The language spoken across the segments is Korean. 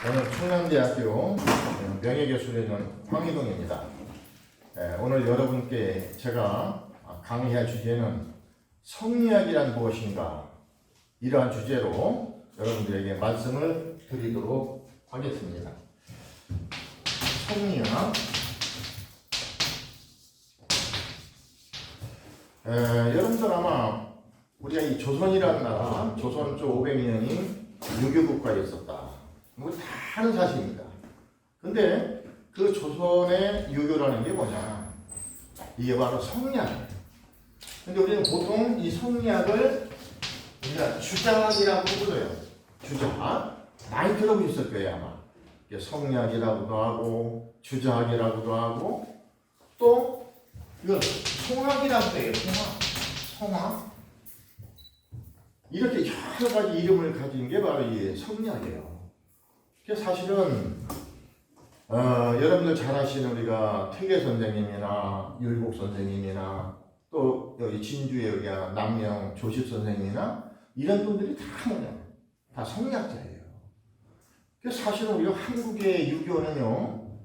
오늘 충남대학교 명예교수로 있는 황희동입니다. 오늘 여러분께 제가 강의할 주제는 성리학이란 무엇인가, 이러한 주제로 여러분들에게 말씀을 드리도록 하겠습니다. 성리학. 여러분들 아마 우리가 이 조선이라는 나라, 조선 쪽 500년이 유교국가였었다. 뭐 다 아는 사실입니다. 근데 그 조선의 유교라는 게 뭐냐? 이게 바로 성리학이에요. 근데 우리는 보통 이 성리학을 우리가 주자학이라고 불러요. 주자학. 많이 들어보셨을 거예요, 아마. 성리학이라고도 하고, 주자학이라고도 하고, 또 이걸 송학이라고 해요. 송학. 이렇게 여러 가지 이름을 가진 게 바로 이 성리학이에요. 사실은 여러분들 잘 아시는 우리가 퇴계 선생님이나 율곡 선생님이나 또 여기 진주에 여기 남명 조십 선생님이나 이런 분들이 다 뭐냐, 다 성리학자예요. 그래서 사실은 우리가 한국의 유교는요,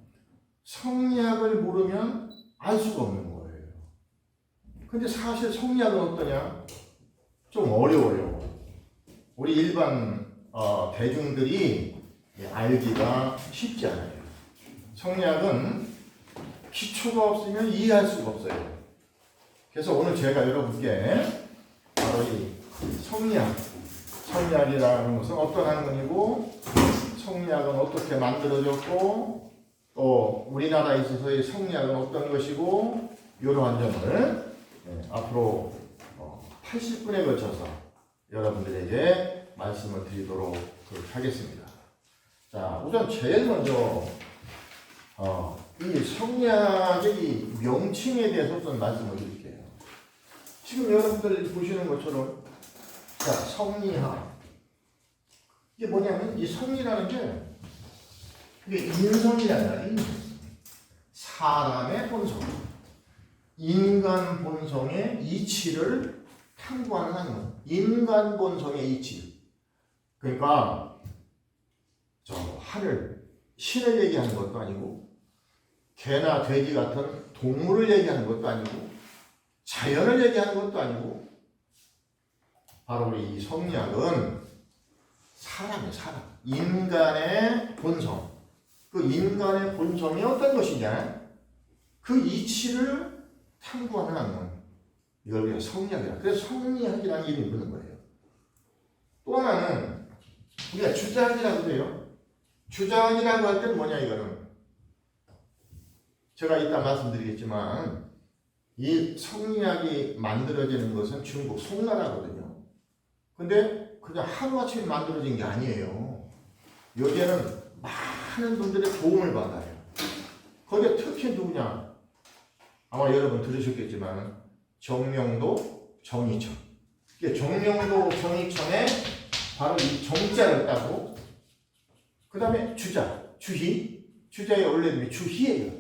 성리학을 모르면 알 수가 없는 거예요. 근데 사실 성리학은 어떠냐? 좀 어려워요. 우리 일반 대중들이 알기가 쉽지 않아요. 성리학은 기초가 없으면 이해할 수가 없어요. 그래서 오늘 제가 여러분께 바로 이 성리학이라는 것은 어떤 학문이고, 성리학은 어떻게 만들어졌고, 또 우리나라에 있어서의 성리학은 어떤 것이고, 이러한 점을 앞으로 80분에 걸쳐서 여러분들에게 말씀을 드리도록 하겠습니다. 자, 우선 제일 먼저 이 성리학의 이 명칭에 대해서 좀 말씀을 드릴게요. 지금 여러분들 보시는 것처럼, 자, 성리학. 이게 뭐냐면, 이 성리라는 게 이게 인성이란 말이에요. 사람의 본성, 인간 본성의 이치를 탐구하는 학문. 인간 본성의 이치. 그러니까 하늘, 신을 얘기하는 것도 아니고, 개나 돼지 같은 동물을 얘기하는 것도 아니고, 자연을 얘기하는 것도 아니고, 바로 이 성리학은 사람이에요, 사람. 인간의 본성. 그 인간의 본성이 어떤 것이냐? 그 이치를 탐구하는 학문. 이걸 우리가 성리학이라. 그래서 성리학이라는 이름이 붙는 거예요. 또 하나는 우리가 주자학이라고 해요. 주자학이라고 할 때는 뭐냐, 이거는. 제가 이따 말씀드리겠지만, 이 성리학이 만들어지는 것은 중국 송나라거든요. 근데 그냥 하루아침에 만들어진 게 아니에요. 여기에는 많은 분들의 도움을 받아요. 거기에 특히 누구냐? 아마 여러분 들으셨겠지만, 정명도, 정이천. 정명도, 정이천에 바로 이 정자를 따고, 그 다음에 주자, 주희. 주자의 원래 이름이 주희예요.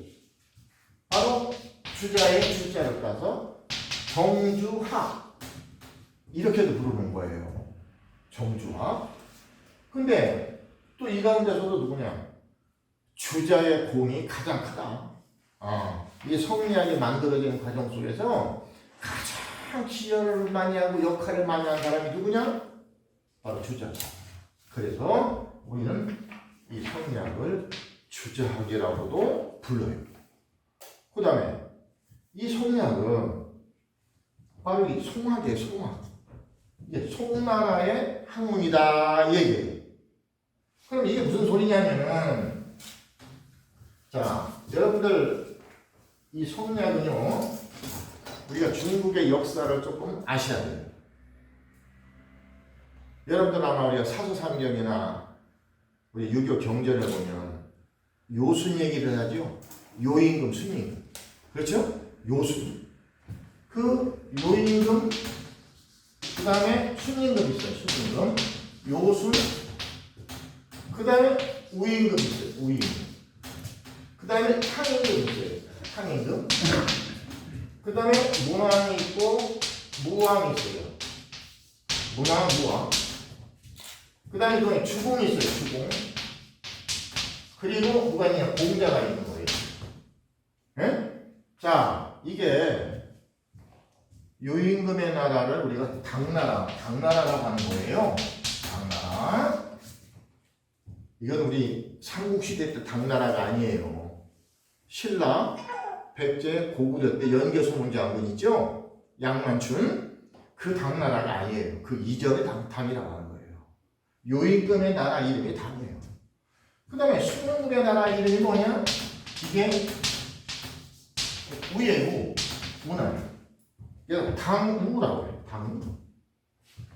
바로 주자의 주자를 따서 정주학, 이렇게도 부르는 거예요. 정주학. 근데 또 이 가운데서도 누구냐? 주자의 공이 가장 크다. 이 성리학이 만들어지는 과정 속에서 가장 기여를 많이 하고 역할을 많이 한 사람이 누구냐? 바로 주자다. 그래서 우리는 이 성리학을 주자학이라고도 불러요. 그 다음에 이 성리학은 바로 이 송학이에요, 송학. 이게 송나라의 학문이다, 얘기예요. 그럼 이게 무슨 소리냐면은, 자, 여러분들 이 성리학은요, 우리가 중국의 역사를 조금 아셔야 돼요. 여러분들 아마 우리가 사서삼경이나 우리 유교 경전을 보면 요순 얘기를 하죠. 요임금, 순임금. 그렇죠? 요순. 그 요임금, 그 다음에 순임금 있어요. 순임금. 요순. 그 다음에 우임금 있어요. 우임금. 그 다음에 탕임금 있어요. 탕임금. 그 다음에 문왕이 있고 무왕이 있어요. 문왕, 무왕. 그 다음에 주공이 있어요. 주공. 그리고 누가 있냐? 공자가 있는 거예요. 예? 자, 이게 유임금의 나라를 우리가 당나라라고 하는 거예요. 당나라. 이건 우리 삼국시대 때 당나라가 아니에요. 신라, 백제, 고구려 때 연개소문 장군 있죠? 양만춘. 그 당나라가 아니에요. 그 이전의 당이라고 하는 거예요. 유임금의 나라 이름이 당이에요. 그 다음에 순응의 나라 이름이 뭐냐? 이게 우예우, 우나요. 얘가 당우라고 해요. 당우.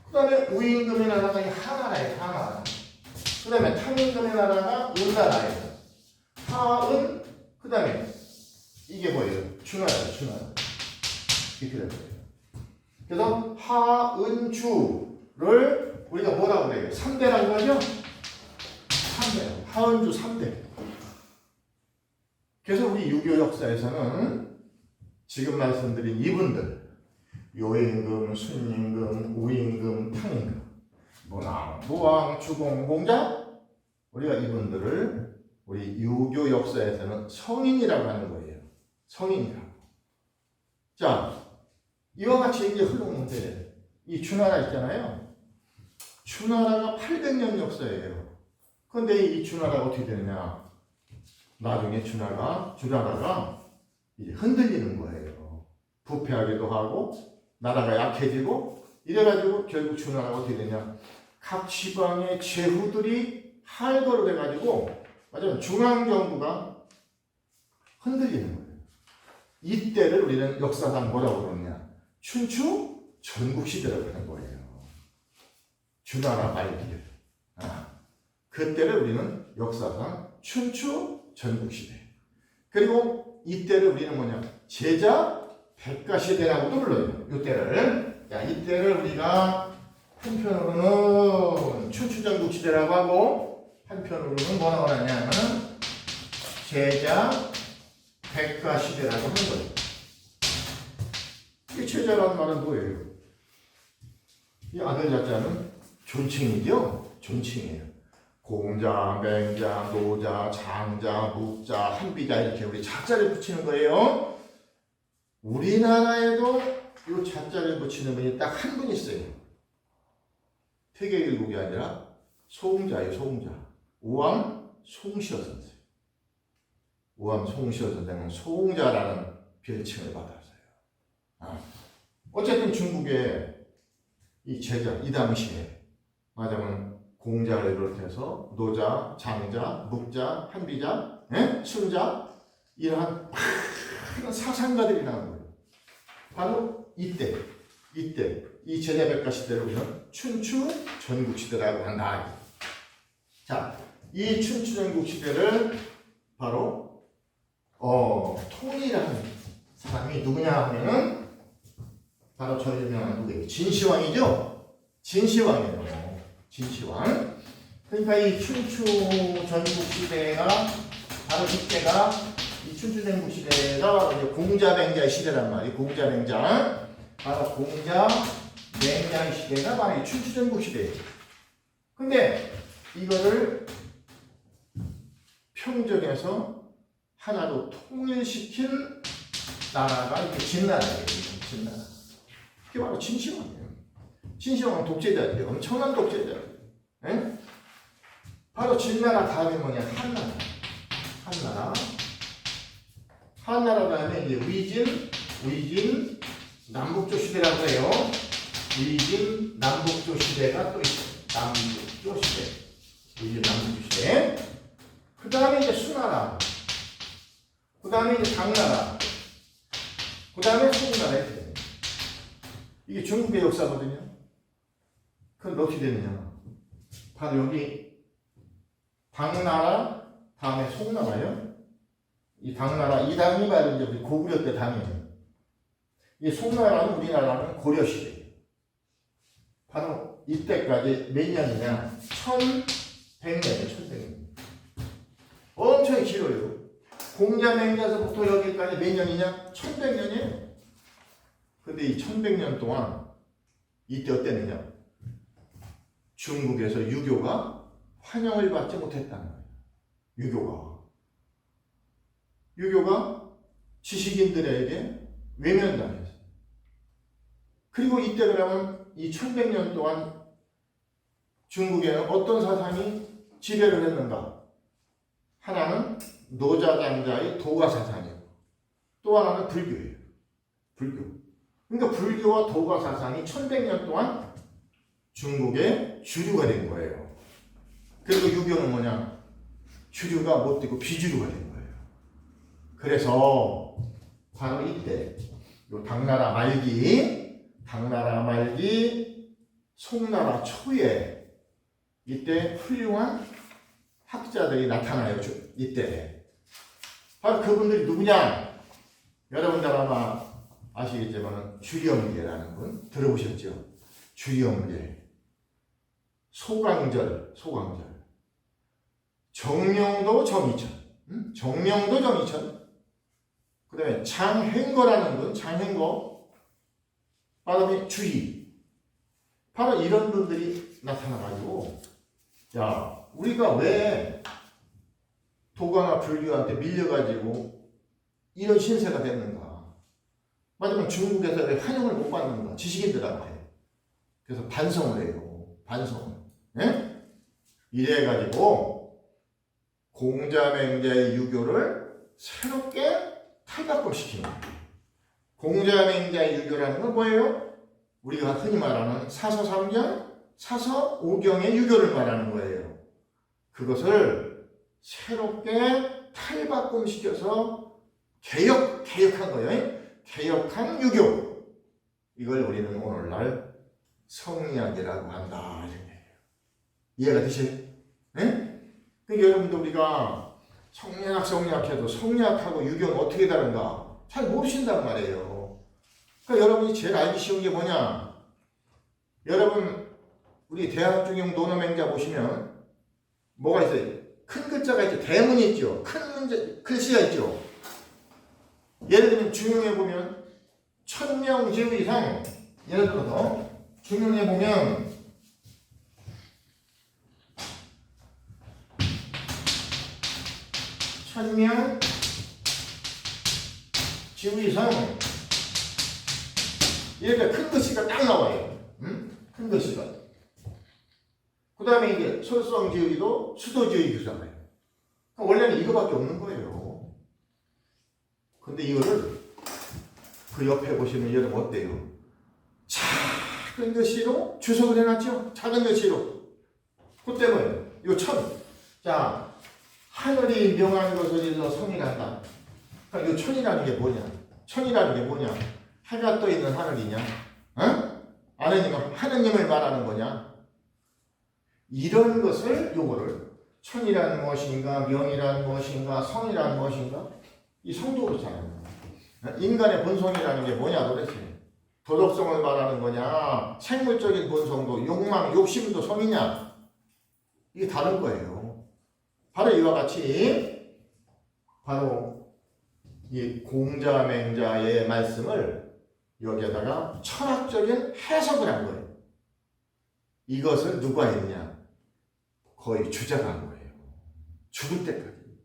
그 다음에 우임금의 나라가 하나라예요. 하나라. 그 다음에 탕임금의 나라가 은나라예요. 하은, 그 다음에 이게 뭐예요? 주나라예요. 주나라. 이렇게 될 거예요. 그래서 하은주를 우리가 뭐라고 그래요? 3대라고 하죠? 3대. 하은주 3대. 그래서 우리 유교 역사에서는 지금 말씀드린 이분들, 요임금, 순임금, 우임금, 탕임금, 문왕, 무왕, 주공, 공자, 우리가 이분들을 우리 유교 역사에서는 성인이라고 하는 거예요. 성인이라고. 자, 이와 같이 이제 흘러오는데 이 주나라 있잖아요. 주나라가 800년 역사예요. 그런데 이 주나라가 어떻게 되느냐? 나중에 주나라가 이제 흔들리는 거예요. 부패하기도 하고 나라가 약해지고 이래가지고 결국 주나라가 어떻게 되냐? 각 지방의 제후들이 할거를 해가지고 맞아요. 중앙정부가 흔들리는 거예요. 이때를 우리는 역사상 뭐라고 그러냐? 춘추 전국시대라고 하는 거예요. 주나라 말기를. 그때를 우리는 역사상 춘추 전국시대. 그리고 이때를 우리는 뭐냐? 제자 백가시대라고도 불러요. 이때를. 자, 이때를 우리가 한편으로는 춘추 전국시대라고 하고 한편으로는 뭐라고 하냐면 제자 백가시대라고 하는 거예요. 이 제자라는 말은 뭐예요? 이 아들 자자는 존칭이죠? 존칭이에요. 공자, 맹자, 노자, 장자, 묵자, 한비자 이렇게 우리 자자를 붙이는 거예요. 우리나라에도 이 자자를 붙이는 분이 딱 한 분 있어요. 퇴계일국이 아니라 소흥자예요. 소흥자. 우암 송시여 선생. 우암 송시여 선생은 소흥자라는 별칭을 받았어요. 어쨌든 중국의 이 제자, 이 당시에 말하자면 공자를 비롯해서 노자, 장자, 묵자, 한비자, 순자 이러한 많은 사상가들이 나온 거예요. 바로 이때 이 제자백가 시대를 우리는 춘추 전국시대라고 한다. 자, 이 춘추 전국시대를 바로 통일하는 사람이 누구냐 하면은 바로 저 유명한 누구예요? 진시황이죠? 진시황이에요. 진시황. 그러니까 이 춘추 전국시대가 바로 이때가 이 춘추 전국시대가 이제 공자맹자의 시대란 말이에요. 공자맹자. 바로 공자맹자의 시대가 바로 이 춘추 전국시대예요. 근데 이거를 평정해서 하나로 통일시킨 나라가 이게 진나라예요. 진나라. 그게 바로 진시황이에요. 진시황은 독재자예요. 엄청난 독재자예요. 예? 바로 진나라 다음에 뭐냐? 한나라. 한나라. 한나라 다음에 이제 위진 남북조 시대라고 해요. 위진 남북조 시대가 또 있어요. 남북조 시대. 위진 남북조 시대. 그 다음에 이제 수나라. 그 다음에 이제 당나라. 그 다음에 송나라. 이게 중국의 역사거든요. 그럼 어떻게 되느냐? 바로 여기 당나라 다음에 송나라요. 이 당나라 이 당이 바로 이제 우리 고구려 때 당이에요. 이 송나라는 우리나라는 고려 시대. 바로 이때까지 몇 년이냐? 1100년이에요. 1100년. 엄청 길어요. 공자맹자서부터 여기까지 몇 년이냐? 1100년이에요. 근데 이 1100년 동안 이때 어땠느냐? 중국에서 유교가 환영을 받지 못했다는 거예요. 유교가 지식인들에게 외면당했어요. 그리고 이때 그러면 이 1100년 동안 중국에는 어떤 사상이 지배를 했는가? 하나는 노자장자의 도가 사상이고 또 하나는 불교예요. 불교. 그러니까 불교와 도가 사상이 1100년 동안 중국의 주류가 된 거예요. 그리고 유교는 뭐냐? 주류가 못 되고 비주류가 된 거예요. 그래서 바로 이때 요 당나라 말기 송나라 초에 이때 훌륭한 학자들이 나타나요. 이때 바로 그분들이 누구냐? 여러분들 아마 아시겠지만 주령제라는 분 들어보셨죠? 주령제, 소강절, 정명도, 정의천, 그 다음에 장행거라는 분, 장행거, 그다음에 주의. 바로 이런 분들이 나타나가지고, 야, 우리가 왜 도가나 불교한테 밀려가지고 이런 신세가 됐는가? 맞으면 중국에서 왜 환영을 못 받는가? 지식인들한테. 그래서 반성을 해요. 반성을. 네? 이래가지고 공자맹자의 유교를 새롭게 탈바꿈시키는 거예요. 공자맹자의 유교라는 건 뭐예요? 우리가 흔히 말하는 사서삼경, 사서오경의 유교를 말하는 거예요. 그것을 새롭게 탈바꿈시켜서 개혁한 거예요. 개혁한 유교. 이걸 우리는 오늘날 성리학이라고 한다. 이해가 되시죠? 네? 그러니까 여러분들 우리가 성리학 해도 성리학하고 유교는 어떻게 다른가? 잘 모르신단 말이에요. 그러니까 여러분이 제일 알기 쉬운 게 뭐냐? 여러분 우리 대학중용 논어맹자 보시면 뭐가 있어요? 큰 글자가 있죠. 대문이 있죠. 큰 글씨가 있죠. 예를 들면 중용에 보면 천명지우 이상, 예를 들어서 중용에 보면 천명 지우 이상 이렇게 큰 글씨가 딱 나와요. 큰 글씨가. 그 다음에 이제 솔성지우기도 수도지우기도 나와요. 그러니까 원래는 이거밖에 없는 거예요. 근데 이거를 그 옆에 보시면 여러분 어때요? 작은 글씨로 주석을 해놨죠? 작은 글씨로. 그 때문에 요 천. 자, 하늘이 명한 것을 일러 성이란다. 그러니까 요 천이라는 게 뭐냐? 천이라는 게 뭐냐? 해가 떠 있는 하늘이냐? 어? 아니면 하느님을 말하는 거냐? 이런 것을 요거를 천이란 무엇인가, 명이란 무엇인가, 성이란 무엇인가? 이 성도 그렇잖아요. 인간의 본성이라는 게 뭐냐 도대체? 도덕성을 말하는 거냐? 생물적인 본성도, 욕망, 욕심도 성이냐? 이게 다른 거예요. 바로 이와 같이 바로 이 공자맹자의 말씀을 여기에다가 철학적인 해석을 한 거예요. 이것을 누가 했냐? 거의 주자가 한 거예요. 죽을 때까지.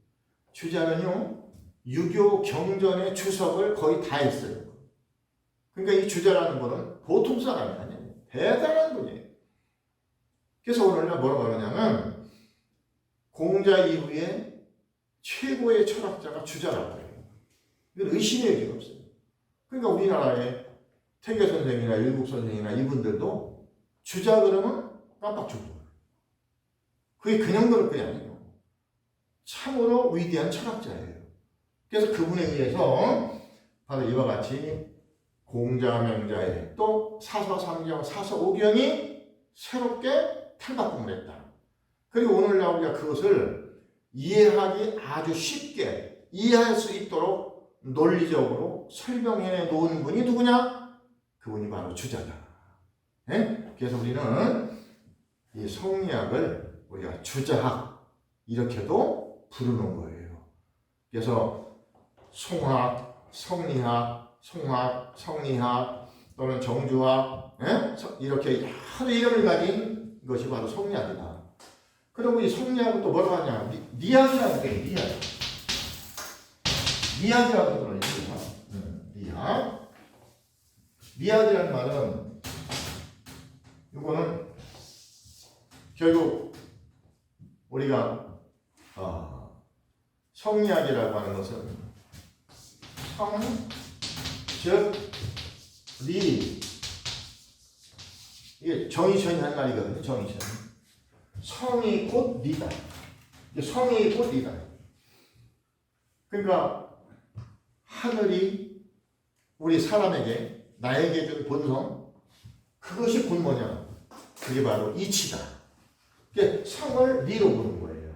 주자는요, 유교 경전의 주석을 거의 다 했어요. 그러니까 이 주자라는 분은 보통 사람이 아니에요. 대단한 분이에요. 그래서 오늘날 뭐라고 하냐면 공자 이후에 최고의 철학자가 주자라고 해요. 이건 의심의 여지가 없어요. 그러니까 우리나라의 태계 선생이나 일국 선생이나 이분들도 주자 그러면 깜빡 죽어요. 그게 그냥 그럴 게 아니에요. 참으로 위대한 철학자예요. 그래서 그분에 의해서 바로 이와 같이 공자맹자의 또 사서삼경, 사서오경이 새롭게 탈바꿈을 했다. 그리고 오늘날 우리가 그것을 이해하기 아주 쉽게 이해할 수 있도록 논리적으로 설명해 놓은 분이 누구냐? 그분이 바로 주자다. 네? 그래서 우리는 이 성리학을 우리가 주자학 이렇게도 부르는 거예요. 그래서 송학, 성리학, 송학, 성리학 또는 정주학 이렇게 여러 이름을 가진 것이 바로 성리학이다. 그리고 이 성리학은 또 뭐라고 하냐? 리학이라고 돼. 리학이라고 불러요. 리학. 리학이라는 말은 이거는 결국 우리가 성리학이라고 하는 것은 즉 리, 이게 정의천이 한 말이거든요. 정의천. 성이 곧 리다. 성이 곧 리다. 그러니까 하늘이 우리 사람에게, 나에게 준 본성, 그것이 곧 뭐냐? 그게 바로 이치다. 그게 성을 리로 보는 거예요.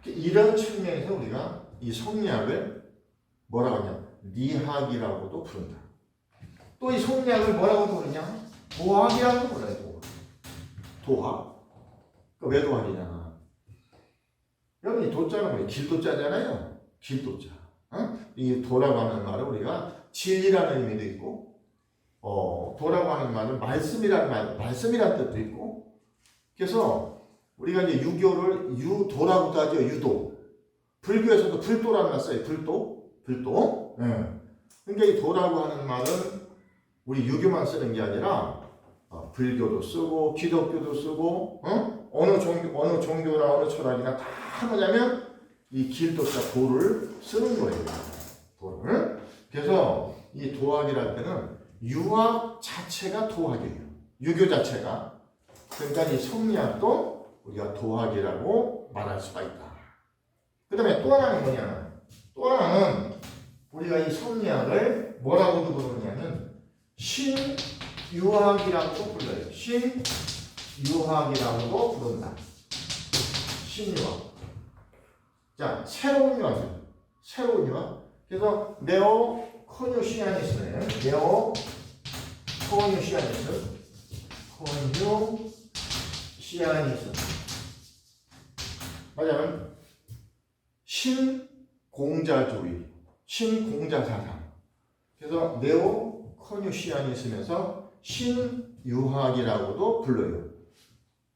이런 측면에서 우리가 이 성리학을 뭐라고 하냐? 리학이라고도 부른다. 또 이 성리학을 뭐라고 부르냐? 도학이라고 불러요. 도학. 왜 도학이냐? 여러분 이 도자는 뭐예요? 길도자잖아요. 길도자. 이 도라고 하는 말은 우리가 진리라는 의미도 있고, 도라고 하는 말은 말씀이라는 뜻도 있고, 그래서 우리가 이제 유교를 유도라고도 하죠. 유도. 불교에서도 불도라는 말 써요. 불도. 네. 그러니까 이 도라고 하는 말은 우리 유교만 쓰는 게 아니라 불교도 쓰고 기독교도 쓰고 어느 종교나 어느 철학이나 다 뭐냐면 이 길도자 도를 쓰는 거예요. 도를. 그래서 이 도학이랄 때는 유학 자체가 도학이에요. 유교 자체가. 그러니까 이 성리학도 우리가 도학이라고 말할 수가 있다. 그 다음에 또 하나는 뭐냐? 또 하나는 우리가 이 성리학을 뭐라고도 부르냐면 신유학이라고도 불러요. 신유학이라고도 부른다. 신유학. 자, 새로운 유학이요. 새로운 유학. 그래서 네오 코뉴시아니스예요. 네오 코뉴시아니스. 맞아요. 신공자주의, 신공자 사상. 그래서 네오 코뉴시아니즘에서 신유학이라고도 불러요.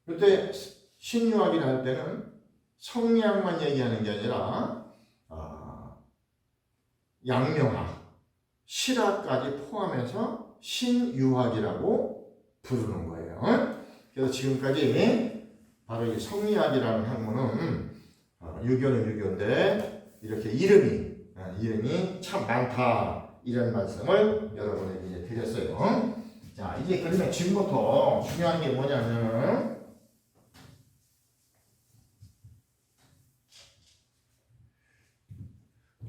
그때 신유학이라 할 때는 성리학만 얘기하는 게 아니라 양명학, 실학까지 포함해서 신유학이라고 부르는 거예요. 그래서 지금까지 바로 이 성리학이라는 학문은 유교는 유교인데 이렇게 이름이 참 많다 이런 말씀을 여러분에게 이제 드렸어요. 자, 이제 그러면 지금부터 중요한 게 뭐냐면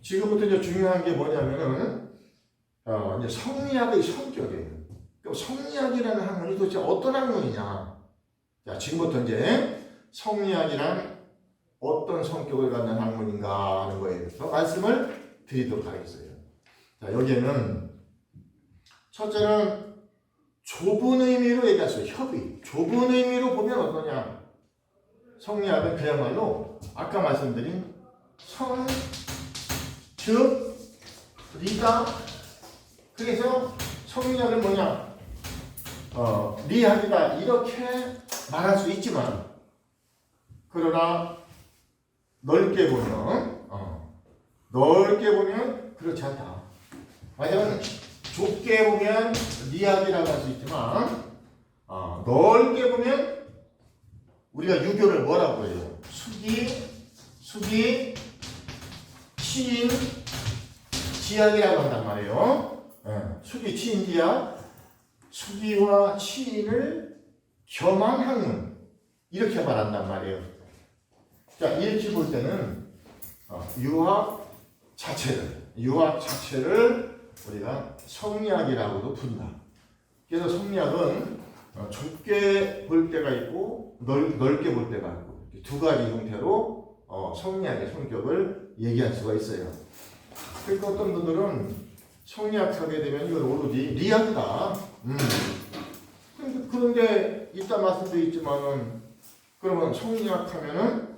이제 중요한 게 뭐냐면은 이제 성리학의 성격이에요. 성리학이라는 학문이 도대체 어떤 학문이냐? 자, 지금부터 이제 성리학이란 어떤 성격을 갖는 학문인가 하는 거에 대해서 말씀을 드리도록 하겠어요. 자, 여기에는 첫째는 좁은 의미로 얘기했어요. 협의. 좁은 의미로 보면 어떠냐? 성리학은 그야말로 아까 말씀드린 성, 즉, 리다. 그래서 성리학은 뭐냐? 리학이다. 이렇게 말할 수 있지만, 그러나 넓게 보면 그렇지 않다. 왜냐하면 좁게 보면 리학이라고 할 수 있지만 넓게 보면 우리가 유교를 뭐라고 해요? 수기, 치인, 지학이라고 한단 말이에요. 수기, 치인, 지학. 수기와 치인을 겸한 학문 이렇게 말한단 말이에요. 자, 이렇게 볼 때는 유학 자체를 우리가 성리학이라고도 부른다. 그래서 성리학은 좁게 볼 때가 있고 넓게 볼 때가 있고 두 가지 형태로 성리학의 성격을 얘기할 수가 있어요. 그러니까 어떤 분들은 성리학 하게 되면 이건 오로지 리학이다. 그런데 이따 말씀드렸지만은 그러면 성리학 하면은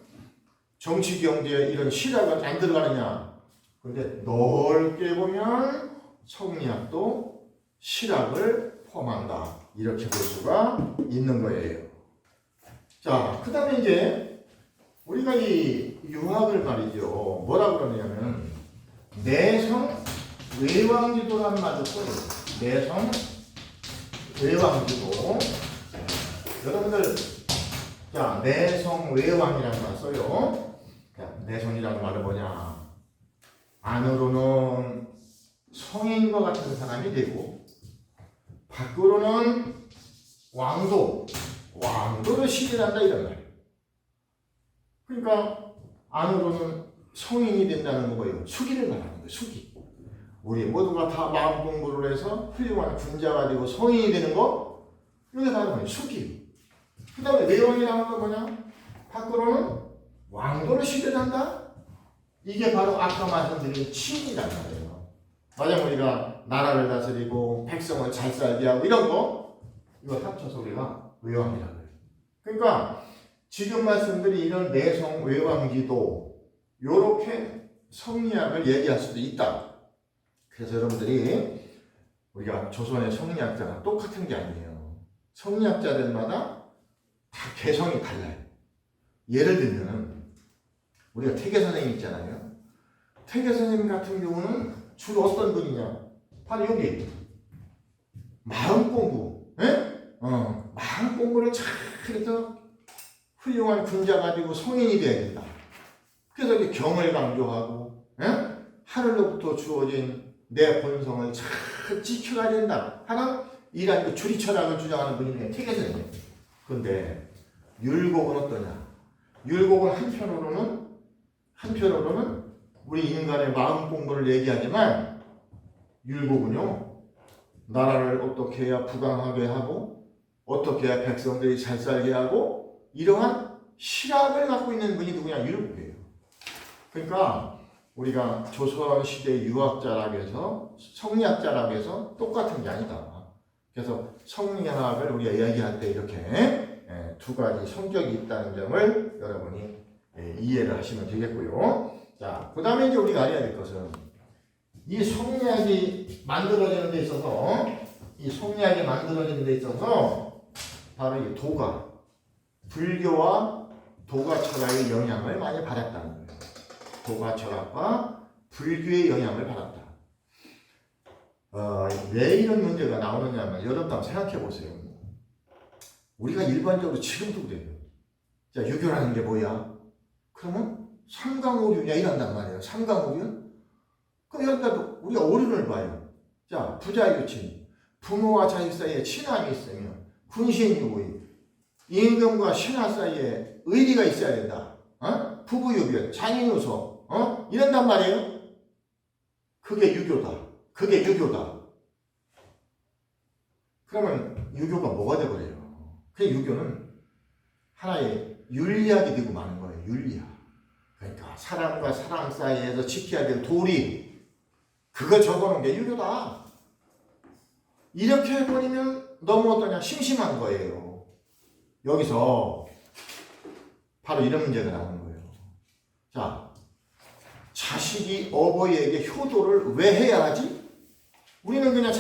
정치, 경제 이런 실학은 안 들어가느냐? 근데 넓게 보면 성리학도 실학을 포함한다. 이렇게 볼 수가 있는 거예요. 자, 그 다음에 이제 우리가 이 유학을 말이죠. 뭐라 그러냐면 내성 외왕지도라는 말을 써요. 내성 외왕지도. 여러분들, 자, 내성 외왕이라는 말 써요. 자, 내성이라는 말은 뭐냐? 안으로는 성인과 같은 사람이 되고, 밖으로는 왕도를 실현한다 이런 말이에요. 그러니까 안으로는 성인이 된다는 거예요. 수기를 말하는 거예요. 수기. 우리 모두가 다 마음 공부를 해서 훌륭한 군자가 되고 성인이 되는 거, 이게 다 뭐예요? 수기. 그 다음에 내왕이라는 건 뭐냐? 밖으로는 왕도를 실현한다. 이게 바로 아까 말씀드린 칭이란 말이에요. 만약 우리가 나라를 다스리고 백성을 잘 살게 하고 이런 거, 이거 합쳐서 우리가 외왕이라고 해요. 그러니까 지금 말씀드린 이런 내성 외왕지도, 요렇게 성리학을 얘기할 수도 있다. 그래서 여러분들이 우리가 조선의 성리학자가 똑같은 게 아니에요. 성리학자들마다 다 개성이 달라요. 예를 들면 우리가 태계 선생님 있잖아요. 태계 선생님 같은 경우는 주로 어떤 분이냐? 바로 여기 마음 공부, 마음 공부를 잘 해서 훌륭한 군자가 되고 성인이 되어야 된다. 그래서 이렇게 경을 강조하고, 하늘로부터 주어진 내 본성을 잘 지켜야 된다 하는 이런 그 주리 철학을 주장하는 분이 중에 태계 선생님. 그런데 율곡은 어떠냐? 율곡은 한편으로는 우리 인간의 마음 공부를 얘기하지만, 율곡은요, 나라를 어떻게 해야 부강하게 하고 어떻게 해야 백성들이 잘 살게 하고 이러한 실학을 갖고 있는 분이 누구냐? 율곡이에요. 그러니까 우리가 조선시대 유학자라고 해서 성리학자라고 해서 똑같은 게 아니다. 그래서 성리학을 우리가 이야기할 때 이렇게 두 가지 성격이 있다는 점을 여러분이 이해를 하시면 되겠고요. 자, 그 다음에 이제 우리가 알아야 될 것은 이 성리학이 만들어지는 데 있어서, 바로 이 도가, 불교와 도가 철학의 영향을 많이 받았다는 거예요. 도가 철학과 불교의 영향을 받았다. 왜 이런 문제가 나오느냐면, 여러분도 한번 생각해 보세요. 우리가 일반적으로 지금도 그래요. 자, 유교라는 게 뭐야? 그러면 삼강오륜이야 이란단 말이에요. 삼강오륜? 그럼 여기다 우리가 오륜을 봐요. 자, 부자유친, 부모와 자식 사이에 친함이 있으면 군신유의, 임금과 신하 사이에 의리가 있어야 된다. 부부유별, 장인우서, 이런단 말이에요. 그게 유교다. 그러면 유교가 뭐가 돼버려요? 그 유교는 하나의 윤리학이 되고 마는 거예요. 윤리학. 그러니까 사람과 사람 사이에서 지켜야 될 도리, 그거 적어놓은 게 유교다. 이렇게 해버리면 너무 어떠냐? 심심한 거예요. 여기서 바로 이런 문제가 나오는 거예요. 자, 자식이 어버이에게 효도를 왜 해야 하지? 우리는 그냥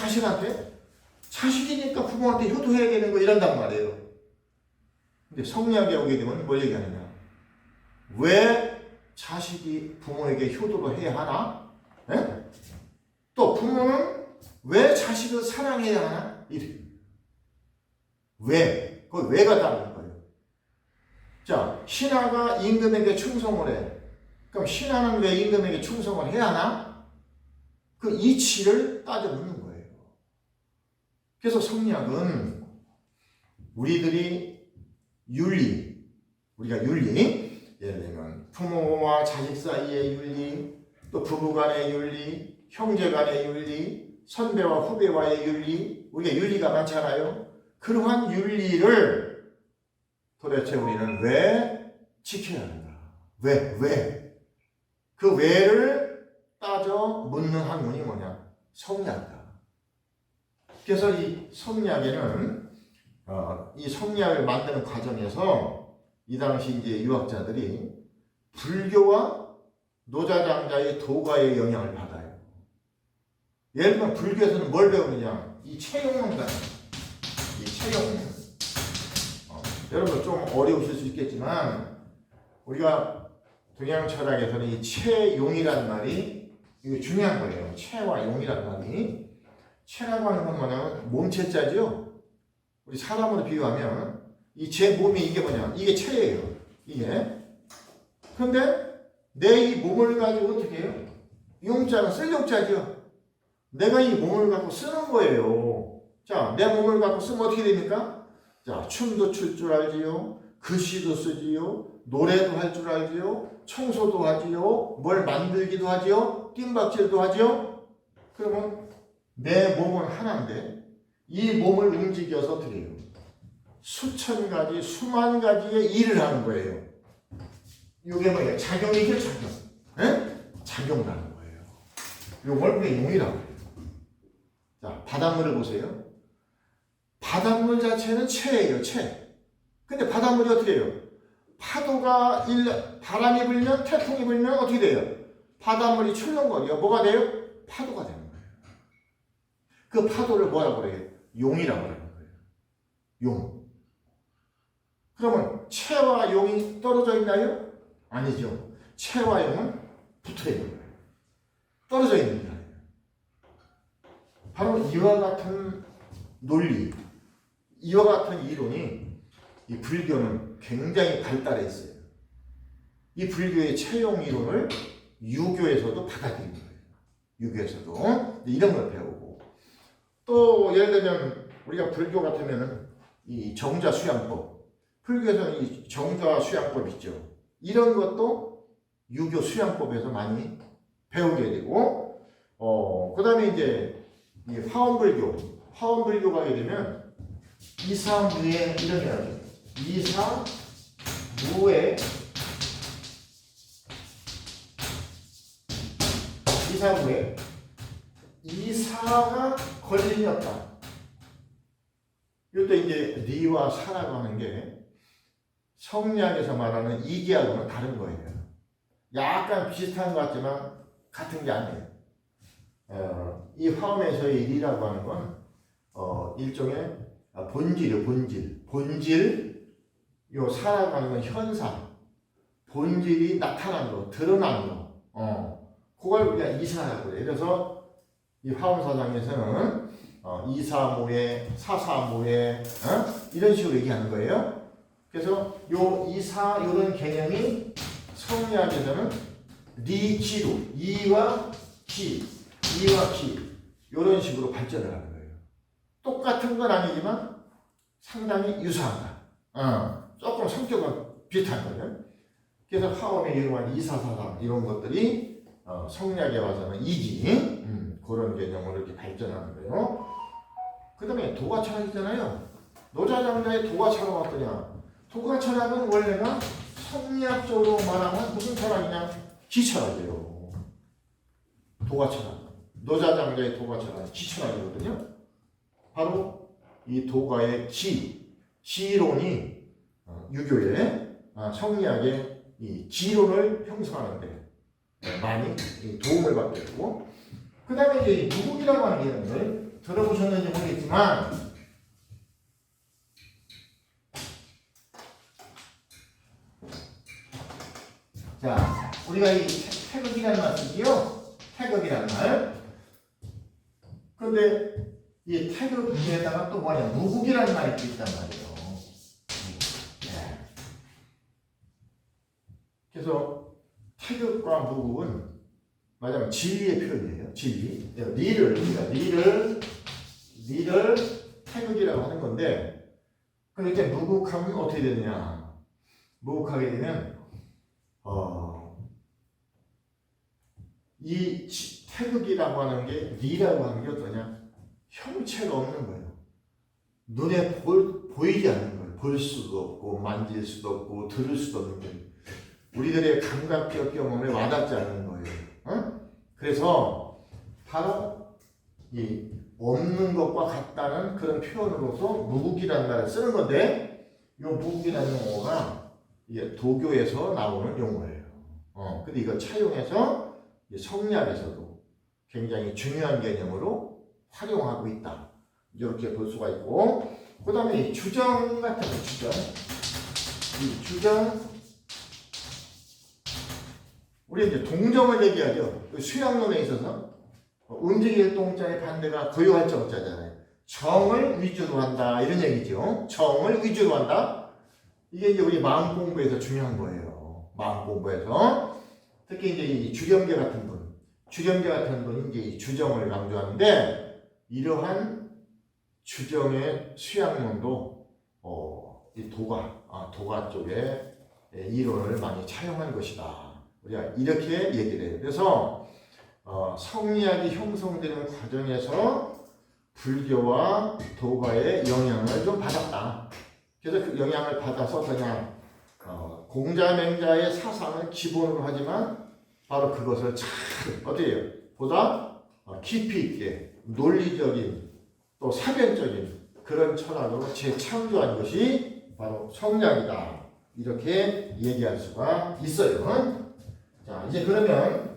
자식이니까 부모한테 효도해야 되는 거 이런단 말이에요. 근데 성리학에 오게 되면 뭘 얘기하느냐? 왜 자식이 부모에게 효도를 해야 하나? 또 부모는 왜 자식을 사랑해야 하나? 이래. 왜? 그 왜가 다른 거예요. 자, 신하가 임금에게 충성을 해. 그럼 신하는 왜 임금에게 충성을 해야 하나? 그 이치를 따져 묻는 거예요. 그래서 성리학은 우리가 윤리, 예를 들면 부모와 자식 사이의 윤리, 또 부부 간의 윤리, 형제 간의 윤리, 선배와 후배와의 윤리, 우리가 윤리가 많잖아요. 그러한 윤리를 도대체 우리는 왜 지켜야 하는가? 왜? 그 왜를 따져 묻는 학문이 뭐냐? 성리학이다. 그래서 이 성리학에는 이 성리학을 만드는 과정에서 이 당시 이제 유학자들이 불교와 노자장자의 도가의 영향을 받아요. 예를 들면 불교에서는 뭘 배우느냐? 이 채용문단, 여러분 좀 어려우실 수 있겠지만 우리가 동양 철학에서는 이 체용이라는 말이 이거 중요한 거예요. 체와 용이라는 말이 체라고 하는 건 뭐냐면 몸체자죠. 우리 사람으로 비유하면 이 제 몸이 이게 뭐냐 이게 체예요. 이게 그런데 내 이 몸을 가지고 어떻게 해요? 용자는 쓸 용자죠. 내가 이 몸을 갖고 쓰는 거예요. 자, 내 몸을 갖고 쓰면 어떻게 됩니까? 자, 춤도 출 줄 알지요. 글씨도 쓰지요. 노래도 할 줄 알지요. 청소도 하지요. 뭘 만들기도 하지요. 뜀박질도 하지요. 그러면 내 몸은 하나인데 이 몸을 움직여서 어떻게 해요? 수천 가지, 수만 가지의 일을 하는 거예요. 이게 뭐예요? 작용이죠, 작용. 에? 작용하는 거예요. 이걸 우리가 용이라고 해요. 자, 바닷물을 보세요. 바닷물 자체는 체예요, 체. 근데 바닷물이 어떻게 해요? 파도가 바람이 불면, 태풍이 불면 어떻게 돼요? 바닷물이 출렁거려. 뭐가 돼요? 파도가 되는 거예요. 그 파도를 뭐라고 그래요? 용이라고 하는 거예요. 용. 그러면 체와 용이 떨어져 있나요? 아니죠. 체와 용은 붙어 있는 거예요. 떨어져 있는 거예요. 바로 이와 같은 논리, 이와 같은 이론이 이 불교는 굉장히 발달해 있어요. 이 불교의 체용 이론을 유교에서도 받아들인 거예요. 유교에서도 이런 걸 배우고 또 예를 들면 우리가 불교 같으면은 이 정자 수양법, 불교에서는 이 정자 수양법 있죠. 이런 것도 유교 수양법에서 많이 배우게 되고 그 다음에 이제 이 화엄불교 가게 되면 이사무에 이런 이야기 이사무에 이사가 걸림이 없다. 이것도 이제 리와 사라고 하는 게 성리학에서 말하는 이계하고는 다른 거예요. 약간 비슷한 것 같지만 같은 게 아니에요. 이 화엄에서의 리라고 하는 건 일종의 본질이요, 본질. 요 사라고 하는 건 현상. 본질이 나타난 거, 드러난 거. 그걸 우리가 이사라고 해요. 그래서 이 화엄사상에서는 이사모에, 사사모에, 이런 식으로 얘기하는 거예요. 그래서 요 이사, 요런 개념이 성리학에서는 리지루, 이와 기, 요런 식으로 발전을 하는 거예요. 똑같은 건 아니지만 상당히 유사하다. 조금 성격은 비슷한 거예요. 그래서 화엄에 이용한 이사사상 이런 것들이 성리학에 와서는 이기 그런 개념으로 이렇게 발전하는 거예요. 그 다음에 도가철학이잖아요. 노자장자의 도가철학 어떠냐? 도가철학은 원래가 성리학적으로 말하면 무슨 철학이냐? 기철학이에요. 도가철학. 노자장자의 도가철학은 기철학이거든요. 바로 이 도가의 지론이 유교의 성리학의 이 지론을 형성하는데 많이 도움을 받게 되고, 그 다음에 이제 무국이라고 하는 게 있는데 들어보셨는지 모르겠지만 자, 우리가 이 태극이라는 말 쓰지요? 태극이라는 말. 그런데 이 태극 위에다가 또 뭐냐? 무국이라는 말이 또 있단 말이에요. 네. 그래서 태극과 무국은 말하자면 진리의 표현이에요. 진리. 리를 태극이라고 하는 건데, 그럼 이제 무국하면 어떻게 되느냐? 무국하게 되면 이 태극이라고 하는 게 리라고 하는 게 어떠냐? 형체가 없는 거예요. 눈에 보이지 않는 거예요. 볼 수도 없고 만질 수도 없고 들을 수도 없는 거예요. 우리들의 감각적 경험에 와닿지 않는 거예요. 그래서 바로 이 없는 것과 같다는 그런 표현으로서 무국이라는 말을 쓰는 건데, 이 무국이라는 용어가 이게 도교에서 나오는 용어예요. 근데 이걸 차용해서 성리학에서도 굉장히 중요한 개념으로 활용하고 있다. 이렇게 볼 수가 있고, 그 다음에 이 주정 같은 거, 이 주정, 우리 이제 동정을 얘기하죠. 수양론에 있어서 움직일 동자의 반대가 고요할 정자잖아요. 정을 위주로 한다 이런 얘기죠. 정을 위주로 한다. 이게 이제 우리 마음 공부에서 중요한 거예요. 마음 공부에서 특히 이제 이 주경계 같은 분이 이제 이 주정을 강조하는데 이러한 주정의 수양론도 이 도가 쪽에 이론을 많이 차용한 것이다. 우리가 이렇게 얘기를 해요. 그래서 성리학이 형성되는 과정에서 불교와 도가의 영향을 좀 받았다. 그래서 그 영향을 받아서 그냥 공자맹자의 사상을 기본으로 하지만 바로 그것을 잘 어떻게 해요? 보다 깊이 있게 논리적인 또 사변적인 그런 철학으로 재창조한 것이 바로 성리학이다. 이렇게 얘기할 수가 있어요. 자, 이제 그러면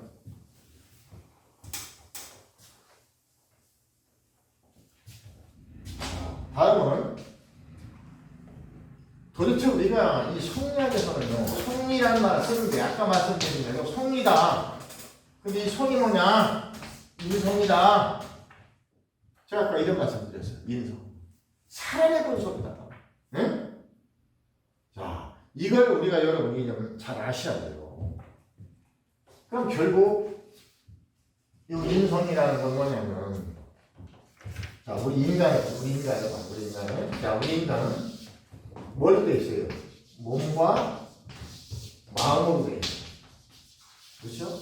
다음은 도대체 우리가 이 성리학에서는요, 성리라는 말을 쓰는데 아까 말씀드린 대로 성리다. 근데 이 성이 뭐냐? 인성이다. 제가 아까 이런 말씀 드렸어요. 인성. 사람의 본성이다. 응? 자, 이걸 우리가 여러분이 좀 잘 아셔야 돼요. 그럼 결국 이 인성이라는 건 뭐냐면, 자, 우리 인간은 뭘로 되어 있어요? 몸과 마음으로 되어 있어요. 그렇죠?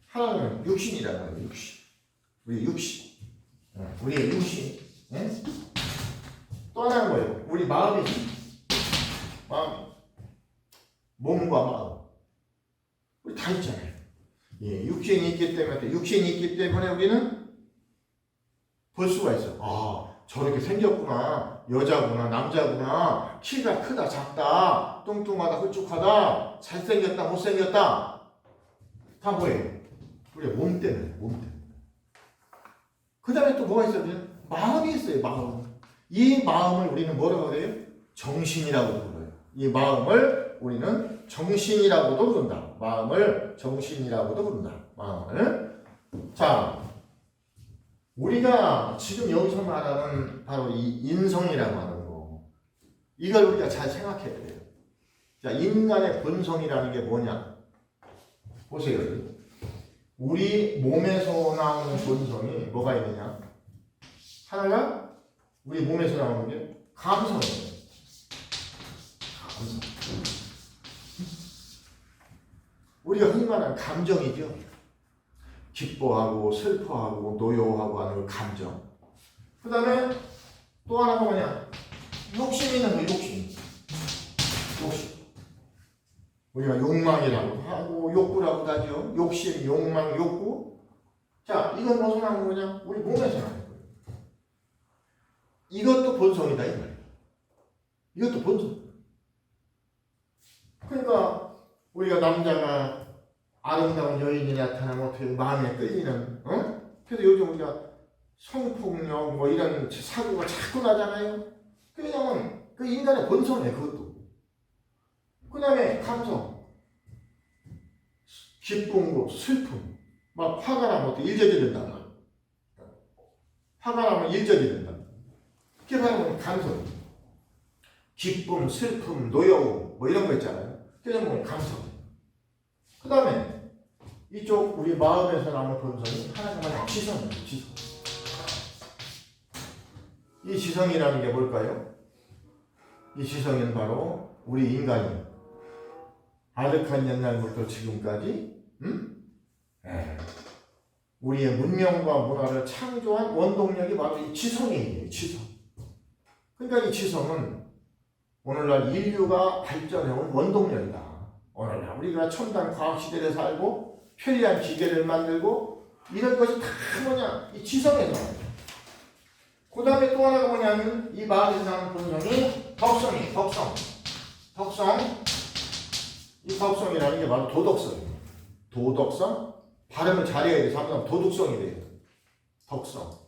하나는 육신이라는 거예요. 육신. 우리 육신. 우리의 육신. 네? 또 하나는 뭐예요? 우리 마음이 마음. 몸과 마음. 우리 다 있잖아요. 예, 육신이 있기 때문에 우리는 볼 수가 있어. 아, 저렇게 생겼구나. 여자구나, 남자구나. 키가 크다, 작다. 뚱뚱하다, 홀쭉하다. 잘생겼다, 못생겼다. 다 뭐예요? 우리 몸 때문에. 그 다음에 또 뭐가 있어요? 마음이 있어요, 마음. 이 마음을 우리는 뭐라고 해요? 정신이라고 불러요. 이 마음을 우리는 정신이라고도 부른다. 마음을 정신이라고도 부른다. 마음을. 자, 우리가 지금 여기서 말하는 바로 이 인성이라고 하는 거, 이걸 우리가 잘 생각해야 돼요. 자, 인간의 본성이라는 게 뭐냐? 보세요. 우리 몸에서 나오는 본성이 뭐가 있느냐? 하나가 우리 몸에서 나오는 게 감성이에요. 감성. 우리가 흔히 말하는 감정이죠. 기뻐하고 슬퍼하고 노여워하고 하는 그 감정. 그 다음에 또 하나가 뭐냐? 욕심 있는 거, 욕심. 우리가 욕망이라고 하고 욕구라고 하죠. 욕심, 욕망, 욕구. 자, 이건 무슨 하는 거냐? 우리 몸에서 나는 거예요. 이것도 본성이다 이 말이에요. 이것도 본성. 그러니까 우리가 남자가 아름다운 여인이 나타나면 어떻게 마음에 끌리는, 그래서 요즘 우리가 성폭력 뭐 이런 사고가 자꾸 나잖아요. 왜냐면 그 인간의 본성이에요, 그것도. 그 다음에 감성, 기쁨, 슬픔, 막 화가 나면 어떻게 일절이 된다. 화가 나면 일절이 된다. 그게 바로 감성. 기쁨, 슬픔, 노여움 뭐 이런 거 있잖아요. 그게 뭐 감성. 그 다음에 이쪽 우리 마음에서 나오는 본성이 하나가 뭐냐? 지성이에요. 지성. 이 지성이라는 게 뭘까요? 이 지성은 바로 우리 인간이 아득한 옛날부터 지금까지 우리의 문명과 문화를 창조한 원동력이 바로 이 지성이에요. 지성. 그러니까 이 지성은 오늘날 인류가 발전해온 원동력이다. 오늘날 우리가 첨단 과학시대에 살고 편리한 기계를 만들고 이런 것이 다 뭐냐? 이 지성에서 나와요. 그 다음에 또 하나가 뭐냐면 이 마음에서 나오는 본성이 덕성이에요. 덕성. 이 덕성이라는 게 바로 도덕성이에요. 도덕성? 발음을 잘해야 돼요. 사람 도덕성이 돼요. 덕성.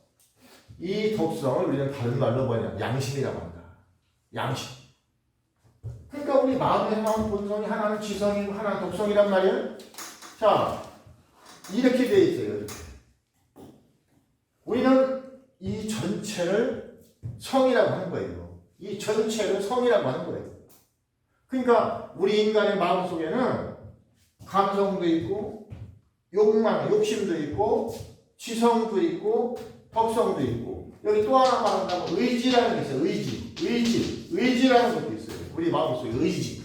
이 덕성을 우리는 다른 말로 뭐냐? 양심이라고 합니다. 양심. 그 그러니까 우리 마음에 나온 본성이 하나는 지성이고 하나는 독성이란 말이에요. 자, 이렇게 돼 있어요. 이렇게. 우리는 이 전체를 성이라고 하는 거예요. 이 전체를 성이라고 하는 거예요. 그러니까 우리 인간의 마음속에는 감성도 있고 욕망, 욕심도 있고 지성도 있고 덕성도 있고 여기 또 하나 말한다면 의지라는 게 있어요. 의지라는 것도 있어요. 우리 마음속에 의지.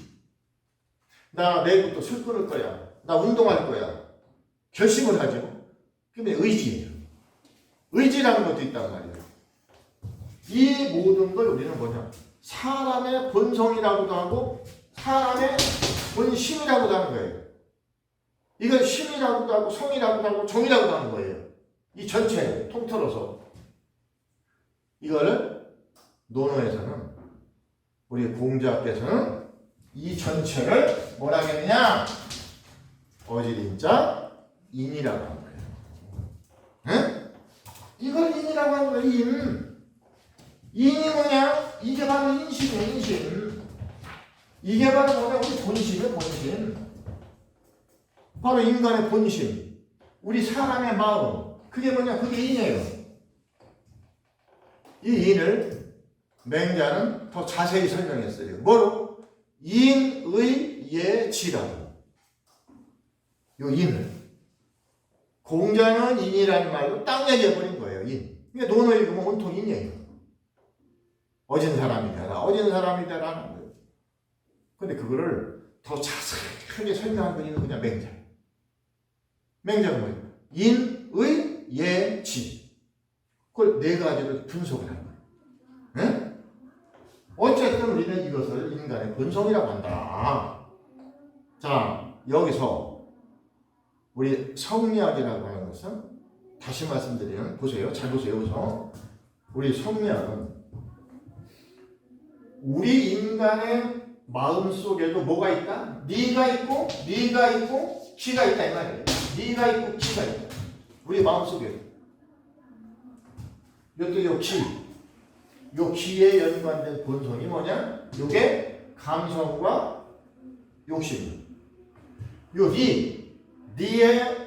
나 내일부터 술 끊을 거야. 나 운동할 거야. 결심을 하죠. 그게 의지예요. 의지라는 것도 있단 말이에요. 이 모든 걸 우리는 뭐냐? 사람의 본성이라고도 하고 사람의 본심이라고도 하는 거예요. 이걸 심이라고도 하고 성이라고도 하고 정이라고도 하는 거예요. 이 전체 통틀어서 이거를 논어에서는 우리 공자께서는 이 전체를 뭐라 하겠느냐? 어지린자 인이라고 하는 거예요. 응? 이걸 인이라고 하는 거예요. 인이 뭐냐? 이게 바로 인심이에요. 인심. 이게 바로 뭐냐? 우리 본심이에요. 본심. 바로 인간의 본심. 우리 사람의 마음. 그게 뭐냐? 그게 인이에요. 이 인을 맹자는 더 자세히 설명했어요. 뭐로? 인의예지라고. 요 인을. 공자는 인이라는 말로 딱 얘기해버린 거예요. 인. 그러니까 논어 읽으면 온통 인이에요. 어진 사람이 되라. 어진 사람이 되라는 거예요. 근데 그거를 더 자세하게 설명한 분이 그냥 맹자. 맹자가 뭐예요? 인의예지. 그걸 네 가지로 분석을 하는 거예요. 네? 어쨌든 우리는 이것을 인간의 본성이라고 한다. 자, 여기서 우리 성리학이라고 하는 것은 다시 말씀드리면 보세요. 잘 보세요. 여기서 우리 성리학은 우리 인간의 마음속에도 뭐가 있다? 네가 있고 기가 있다 이 말이에요. 네가 있고 기가 있다. 우리 마음속에 이것도 요 기에 연관된 본성이 뭐냐? 요게 감성과 욕심. 요 니에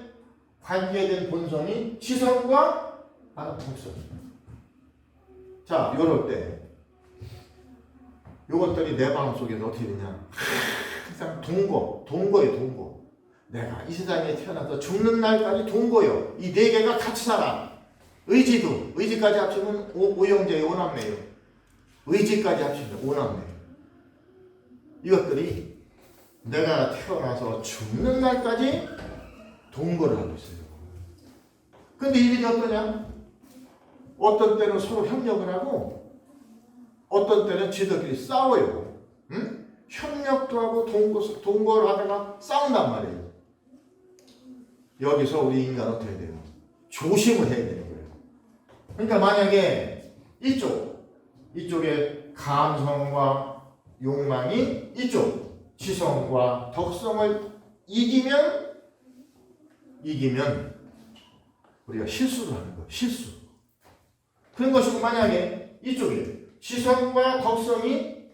관계된 본성이 지성과 독성. 자, 요럴 때 요것들이 내 마음속에서 어떻게 되냐? 항상 동거예요. 내가 이 세상에 태어나서 죽는 날까지 동거예요. 이 네 개가 같이 살아. 의지까지 합치면 오형제의 오남매예요. 의지까지 합치면 오남매예요. 이것들이 내가 태어나서 죽는 날까지 동거를 하고 있어요. 근데 일이 어떠냐? 어떤 때는 서로 협력을 하고 어떤 때는 지들끼리 싸워요. 응? 협력도 하고 동거를 하다가 싸운단 말이에요. 여기서 우리 인간은 어떻게 해야 돼요? 조심을 해야 되는 거예요. 그러니까 만약에 이쪽에 감성과 욕망이 이쪽 지성과 덕성을 이기면 우리가 실수를 하는 거예요. 실수. 그런 것이고 만약에 이쪽에 지성과 덕성이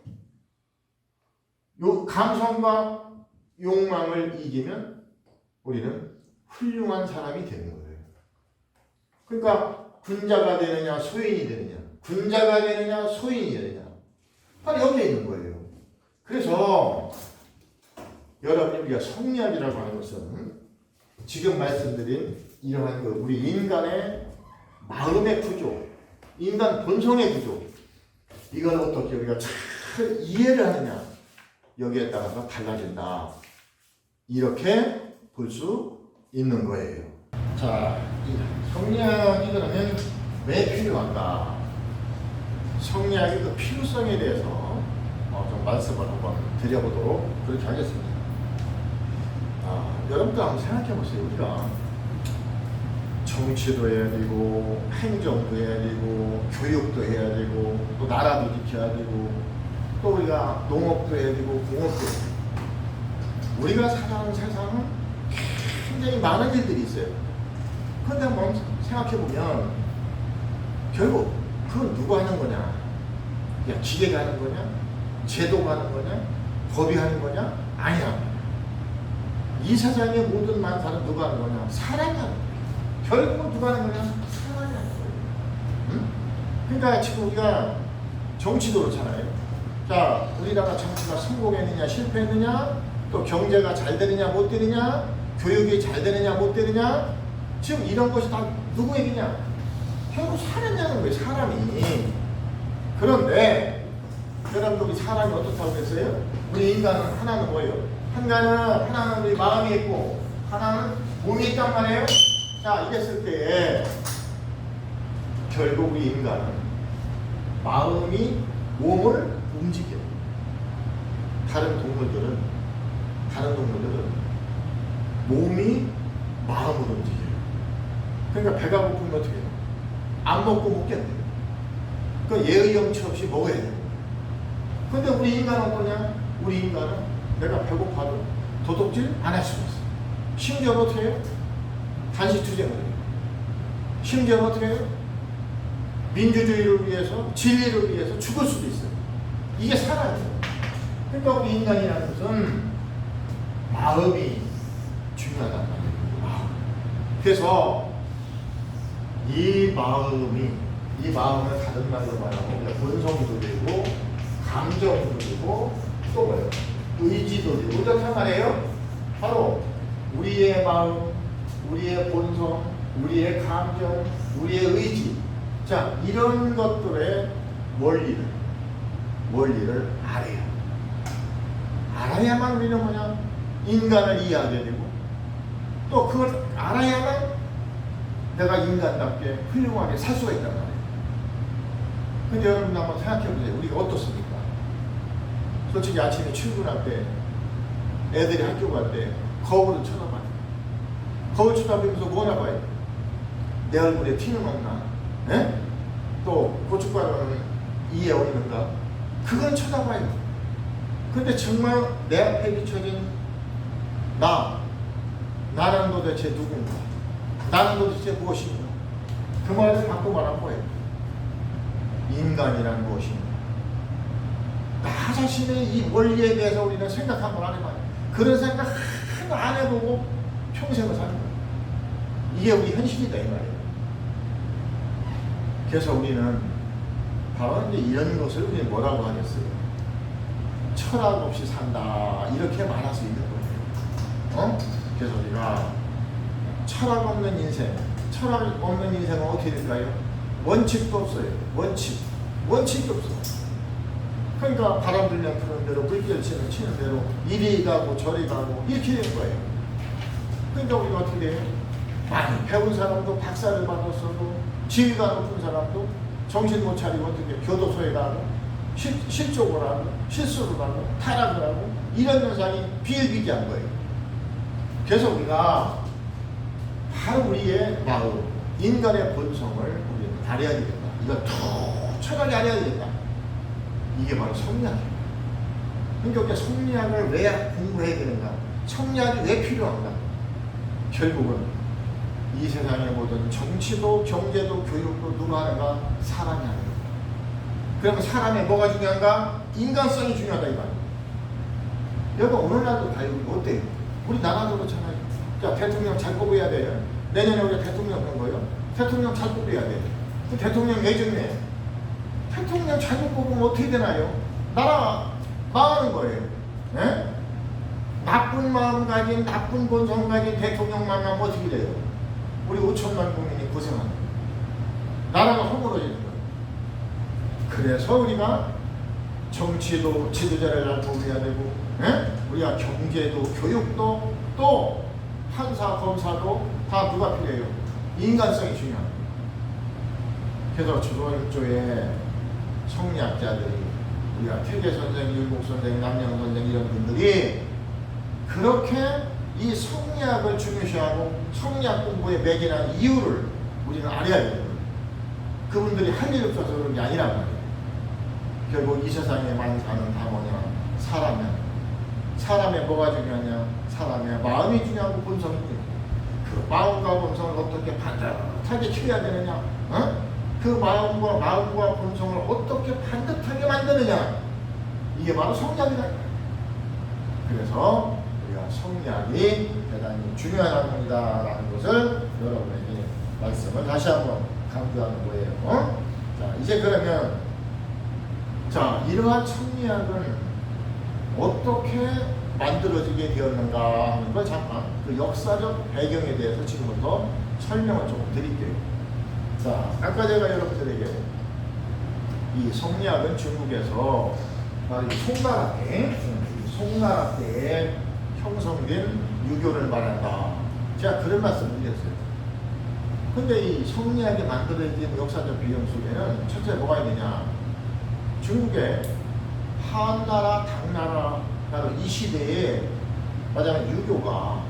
감성과 욕망을 이기면 우리는 훌륭한 사람이 되는 거예요. 그러니까 군자가 되느냐 소인이 되느냐, 군자가 되느냐 소인이 되느냐, 바로 여기에 있는 거예요. 그래서 여러분이 우리가 성리학이라고 하는 것은 지금 말씀드린 이러한 우리 인간의 마음의 구조, 인간 본성의 구조, 이걸 어떻게 우리가 잘 이해를 하느냐, 여기에 따라서 달라진다. 이렇게 볼 수 있는 거예요. 자, 이 성리학이 그러면 왜 필요한가? 성리학의 그 필요성에 대해서 좀 말씀을 한번 드려보도록 그렇게 하겠습니다. 여러분들 한번 생각해 보세요. 우리가 정치도 해야 되고, 행정도 해야 되고, 교육도 해야 되고, 또 나라도 지켜야 되고, 또 우리가 농업도 해야 되고, 공업도 해야 되고. 우리가 살아가는 세상은 굉장히 많은 일들이 있어요. 그런데 한번 생각해 보면 결국 그건 누가 하는 거냐? 그냥 기계가 하는 거냐? 제도가 하는 거냐? 법이 하는 거냐? 아니야. 이 세상의 모든 만사는 누가 하는 거냐? 사람이 하는 거야. 결국은 누가 하는 거냐? 사람이 하는 거예요. 응? 그러니까 지금 우리가 정치도 그렇잖아요. 자, 우리나라 정치가 성공했느냐 실패했느냐, 또 경제가 잘 되느냐 못 되느냐, 교육이 잘 되느냐 못 되느냐, 지금 이런 것이 다 누구 얘기냐? 결국 사람이 하는 거예요. 사람이. 그런데 여러분들 우리 사람이 어떻다고 그랬어요? 우리 인간은 하나는 뭐예요? 하나는 우리 마음이 있고 하나는 몸이 있단 말이에요. 자, 이랬을 때에 결국 우리 인간은 마음이 몸을 움직여요. 다른 동물들은 몸이 마음을 움직여요. 그러니까 배가 고프면 어떻게 해요? 안 먹고 못 견뎌요. 그러니까 예의염치 없이 먹어야 돼요. 근데 우리 인간은 어떠냐? 우리 인간은 내가 배고파도 도둑질 안 할 수가 있어. 심지어는 어떻게 해요? 단식 투쟁을 해요. 심지어는 어떻게 해요? 민주주의를 위해서, 진리를 위해서 죽을 수도 있어요. 이게 사람이에요. 그러니까 우리 인간이라는 것은 마음이 중요하단 말이에요. 마음. 그래서 이 마음을 다른 말로 말하면 본성도 되고 감정도 되고 또 뭐예요? 의지도 되고 그렇단 말이에요. 바로 우리의 마음, 우리의 본성, 우리의 감정, 우리의 의지, 자, 이런 것들의 원리를 알아야만 우리는 뭐냐? 인간을 이해하게 되고 또 그걸 알아야만 내가 인간답게 훌륭하게 살 수가 있단 말이에요. 근데 여러분 한번 생각해 보세요. 우리가 어떻습니까? 솔직히 아침에 출근할 때 애들이 학교 갈 때 거울을 쳐다봐요. 거울 쳐다보면서 뭐나 봐요? 내 얼굴에 티는 없나? 에? 또 고춧가루는 이에 없는가? 그건 쳐다봐요. 근데 정말 내 앞에 비춰진 나는 도대체 누군가? 나는 도대체 무엇인가? 그 말을 바꿔 말한 거예요. 인간이란 무엇인가? 나 자신의 이 원리에 대해서 우리는 생각 한번 안 해봐요. 그런 생각 하나도 안 해보고 평생을 사는 거예요. 이게 우리 현실이다 이 말이에요. 그래서 우리는 바로 이제 이런 것을 우리는 뭐라고 하겠어요? 철학 없이 산다 이렇게 말할 수 있는 거예요. 그래서 우리가 철학 없는 인생, 철학 없는 인생은 어떻게 될까요? 원칙도 없어요. 원칙도 없어요. 그러니까 바람 불면 부는 대로 물결 치는 대로 이리 가고 저리 가고 이렇게 되는 거예요. 그러니까 우리가 어떻게 돼요? 많이 배운 사람도 박사를 받았어도 지위가 높은 사람도 정신 못 차리고 어떻게 교도소에 가고 실족을 하고 실수를 하고 타락을 하고 이런 현상이 비일비재한 거예요. 그래서 우리가 바로 우리의 마음, 인간의 본성을 우리는 알아야 되겠다. 이걸 철저하게 알아야 되겠다. 이게 바로 성리학이에요. 그러니까 성리학을 왜 공부해야 되는가? 성리학이 왜 필요한가? 결국은 이 세상의 모든 정치도 경제도 교육도 누가 하는가? 사람이 하는 거예요. 그러면 사람의 뭐가 중요한가? 인간성이 중요하다 이 말이에요. 여러분 오늘날도 다 여기 어때요? 우리 나라도 그렇잖아요. 자, 대통령 잘 뽑아야 돼요. 내년에 우리가 대통령 하는 거예요. 대통령 잘 뽑아야 돼요. 그 대통령 예정에 대통령 잘못 뽑으면 어떻게 되나요? 나라 망하는 거예요. 네? 나쁜 마음 가진 나쁜 본성 가진 대통령 만나면 어떻게 돼요? 우리 5천만 국민이 고생하는 거예요. 나라가 허물어지는 거예요. 그래서 우리가 정치도 지도자를 잘 뽑아야 되고 우리가 경제도 교육도 또 판사 검사도 다 누가 필요해요? 인간성이 중요합니다. 그래서 조선조의 성리학자들이 우리가 태계 선생, 율곡 선생, 남영 선생 이런 분들이 그렇게 이 성리학을 중요시하고 성리학 공부에 매진한 이유를 우리는 알아야 돼요. 그분들이 할 일 없어서 그런 게 아니란 말이에요. 결국 이 세상에 만사는 다 뭐냐? 사람의 뭐가 중요하냐? 사람의 마음이 중요하고 본성이 중요하고 그 마음과 본성을 어떻게 반듯하게 키워야 되느냐? 그 마음과 본성을 어떻게 반듯하게 만드느냐? 이게 바로 성리학이다. 그래서 우리가 성리학이 대단히 중요한 학문이다라는 것을 여러분에게 말씀을 다시 한번 강조하는 거예요. 자, 이제 그러면 자, 이러한 성리학은 어떻게 만들어지게 되었는가 하는 걸 잠깐 그 역사적 배경에 대해서 지금부터 설명을 조금 드릴게요. 자, 아까 제가 여러분들에게 이 성리학은 중국에서 바로 송나라 때에 형성된 유교를 말한다. 제가 그런 말씀을 드렸어요. 근데 이 성리학이 만들어진 역사적 배경 속에는 첫째 뭐가 있느냐? 중국의 한나라, 당나라 바로 이 시대에 말하자면 유교가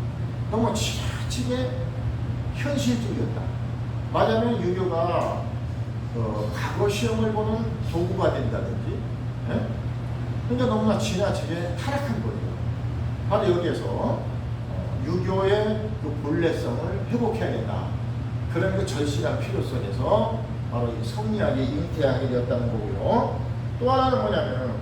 너무 지나치게 현실적이었다. 말하자면 유교가 과거 시험을 보는 도구가 된다든지, 예? 그러니까 너무나 지나치게 타락한 거예요. 바로 여기에서 유교의 그 본래성을 회복해야 된다. 그런 그 절실한 필요성에서 바로 이 성리학이 잉태하게 되었다는 거고요. 또 하나는 뭐냐면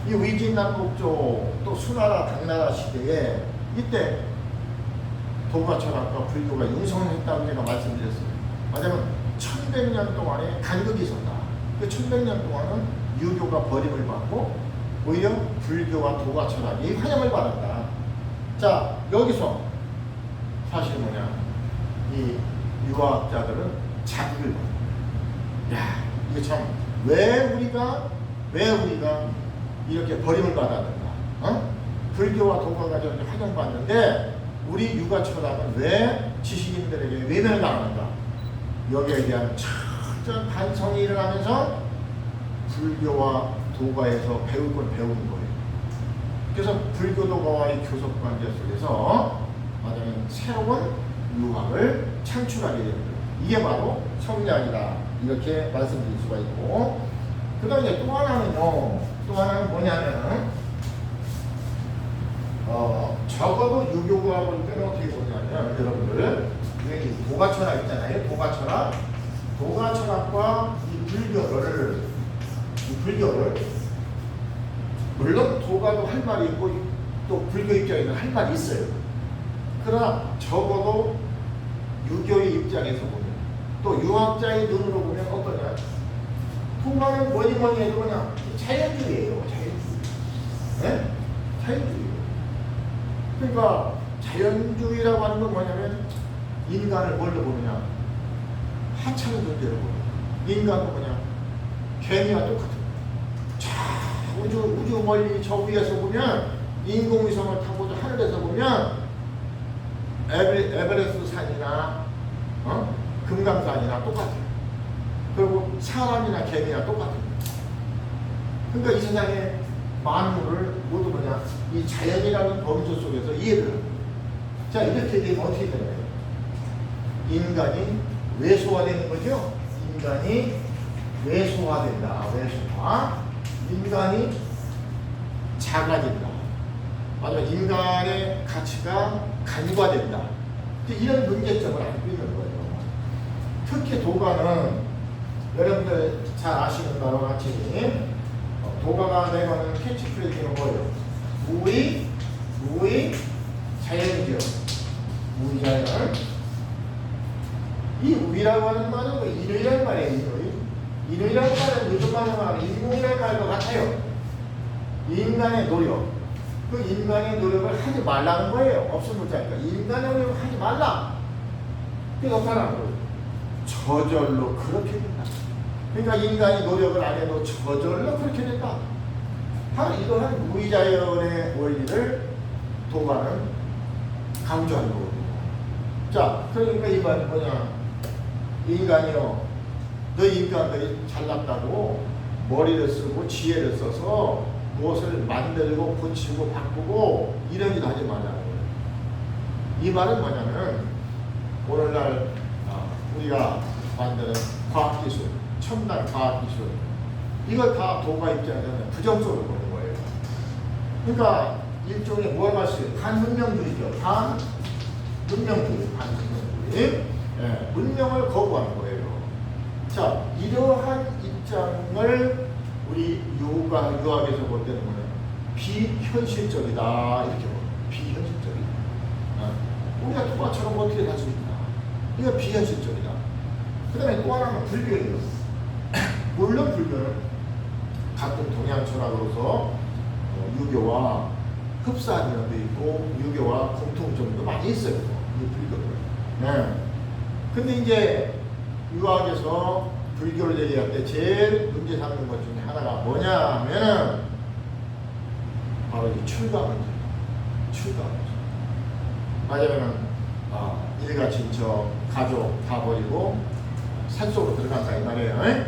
이 위진남북조 또 수나라 당나라 시대에 이때 도가 철학과 불교가 융성했다고 제가 말씀드렸어요. 왜냐하면 1100년 동안의 간극이 있었다. 그 1100년 동안은 유교가 버림을 받고 오히려 불교와 도가 철학이 환영을 받았다. 자, 여기서 사실 뭐냐, 이 유학자들은 자극을 받아. 야, 이게 참 왜 우리가 이렇게 버림을 받았는가? 불교와 도가 가지고 환영받는데 우리 유가 철학은 왜 지식인들에게 외면을 당하는가? 여기에 대한 철저한 반성이 일어나면서 불교와 도가에서 배울 걸 배우는 거예요. 그래서 불교 도가와의 교섭 관계 속에서 말하자면 새로운 유학을 창출하게 되는 거예요. 이게 바로 성리학이다. 이렇게 말씀드릴 수가 있고, 그 다음에 또 하나는 뭐냐면 적어도 유교과학을 때는 어떻게 보냐면 여러분들 여기 도가철학 있잖아요. 도가철학과 이 불교를 물론 도가도 할 말이 있고 또 불교 입장에는 할 말이 있어요. 그러나 적어도 유교의 입장에서 보면 또 유학자의 눈으로 보면 어떠냐? 도가는 뭐니 해도 그냥 자연주의예요. 네? 자연주의. 그러니까 자연주의라고 하는 건 뭐냐면 인간을 뭘로 보느냐? 하찮은 존재로 보느냐? 인간은 뭐냐? 개미와 똑같은 거야. 우주 멀리 저 위에서 보면 인공위성을 타고 하늘에서 보면 에베레스트 산이나 금강산이나 똑같아요. 그리고 사람이나 개미나 똑같아요. 그러니까 이 세상의 만물을 모두 뭐냐? 이 자연이라는 범주 속에서 이해를 합니다. 자, 이렇게 되면 어떻게 되나요? 인간이 외소화되는 거죠? 인간이 외소화된다. 외소화. 인간이 작아진다. 맞아요. 인간의 가치가 간과된다. 이런 문제점을 알고 있는 거예요. 특히 도가는 여러분들 잘 아시는 바와 같이 도가가 내거는 캐치프레이즈는 뭐예요? 무의, 자연이죠. 무의, 자연. 이 우이라고 하는 말은 인의란 말이에요. 인의란 말은 무슨 말이냐면 인공이라는 말과 같아요. 인간의 노력. 그 인간의 노력을 하지 말라는 거예요. 없음 못하니까. 인간의 노력을 하지 말라. 그게 어떡하라는 거예요? 저절로 그렇게 된다. 그러니까 인간이 노력을 안 해도 저절로 그렇게 된다. 바로 이러한 무의자연의 원리를 도가는 강조하는 거거든요. 자, 그러니까 이 말은 뭐냐? 인간이요. 너 인간들이 잘났다고 머리를 쓰고 지혜를 써서 무엇을 만들고 고치고 바꾸고 이런 일 하지 말라는 거예요. 이 말은 뭐냐면 오늘날 우리가 만드는 과학기술, 첨단 과학기술 이걸 다 도가 입장에서는 부정적으로 보는 거예요. 그러니까 일종의 뭘 할 수 있어요? 반문명주의죠. 반문명주의. 예, 문명을 거부하는 거예요. 자, 이러한 입장을 우리 유학에서 볼 때는 뭐냐? 비현실적이다 이렇게 보면 비현실적이다. 우리가 통화처럼 어떻게 할 수 있나? 이거 비현실적이다. 그 다음에 또 하나는 불교예요. 물론 불교는 같은 동양 철학으로서 유교와 흡사한 면도 있고 유교와 공통점도 많이 있어요. 이 불교는. 네. 근데 이제 유학에서 불교를 얘기할 때 제일 문제 삼는 것 중에 하나가 뭐냐 하면은 바로 이 출가 문제. 출가 문제. 맞으면은 일가친척 가족 다 버리고 산속으로 들어간다 이 말이에요. 에?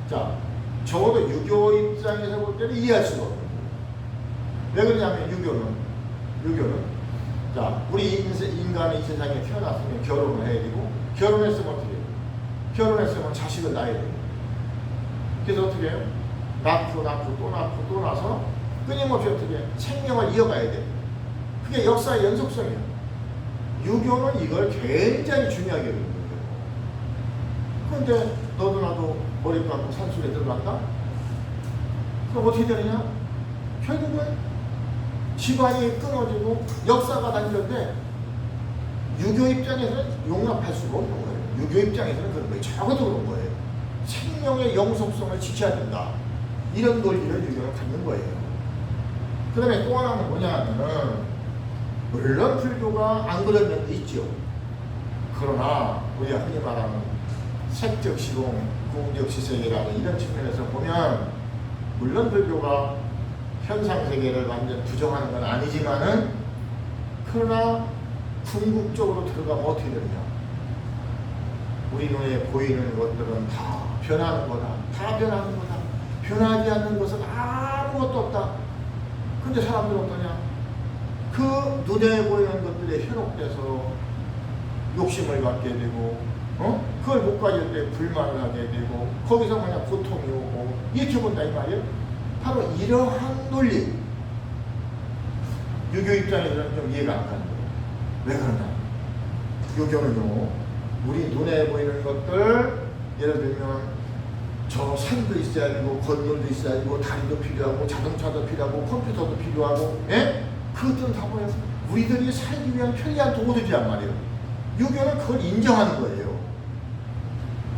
자, 적어도 유교 입장에서 볼 때는 이해할 수가 없는 거예요. 왜 그러냐면 유교는 자, 우리 인간이 이 세상에 태어났으면 결혼을 해야 되고 결혼했으면 어떻게 해요? 결혼했으면 자식을 낳아야 돼요. 그래서 어떻게 해요? 낳고 또 나서 끊임없이 어떻게 생명을 이어가야 돼요. 그게 역사의 연속성이에요. 유교는 이걸 굉장히 중요하게 여기는 거예요. 그런데 너도 나도 머리 감고 산속에 들어간다? 그럼 어떻게 되느냐? 결국은 집안이 끊어지고 역사가 단절돼. 유교 입장에서는 용납할 수가 없는 거예요. 유교 입장에서는 그런 거예요. 적어도 그런 거예요. 생명의 영속성을 지켜야 된다. 이런 논리를 유교는 갖는 거예요. 그 다음에 또 하나는 뭐냐 하면은 물론 불교가 안 그런 면도 있죠. 그러나 우리가 흔히 말하는 색적 시공, 공적 시세계라는 이런 측면에서 보면 물론 불교가 현상 세계를 완전 부정하는 건 아니지만은 그러나 궁극적으로 들어가면 어떻게 되느냐? 우리 눈에 보이는 것들은 다 변하는 거다. 다 변하는 거다. 변하지 않는 것은 아무것도 없다. 근데 사람들은 어떠냐? 그 눈에 보이는 것들에 현혹돼서 욕심을 갖게 되고, 그걸 못 가질 때 불만을 하게 되고, 거기서 그냥 고통이 오고, 이렇게 본다 이 말이에요. 바로 이러한 논리. 유교 입장에서는 좀 이해가 안 가는 거예요. 왜 그러냐? 유교는요, 우리 눈에 보이는 것들, 예를 들면, 저 산도 있어야 되고, 건물도 있어야 되고, 다리도 필요하고, 자동차도 필요하고, 컴퓨터도 필요하고, 예? 그것들은 다 뭐예요? 우리들이 살기 위한 편리한 도구들이란 말이에요. 유교는 그걸 인정하는 거예요.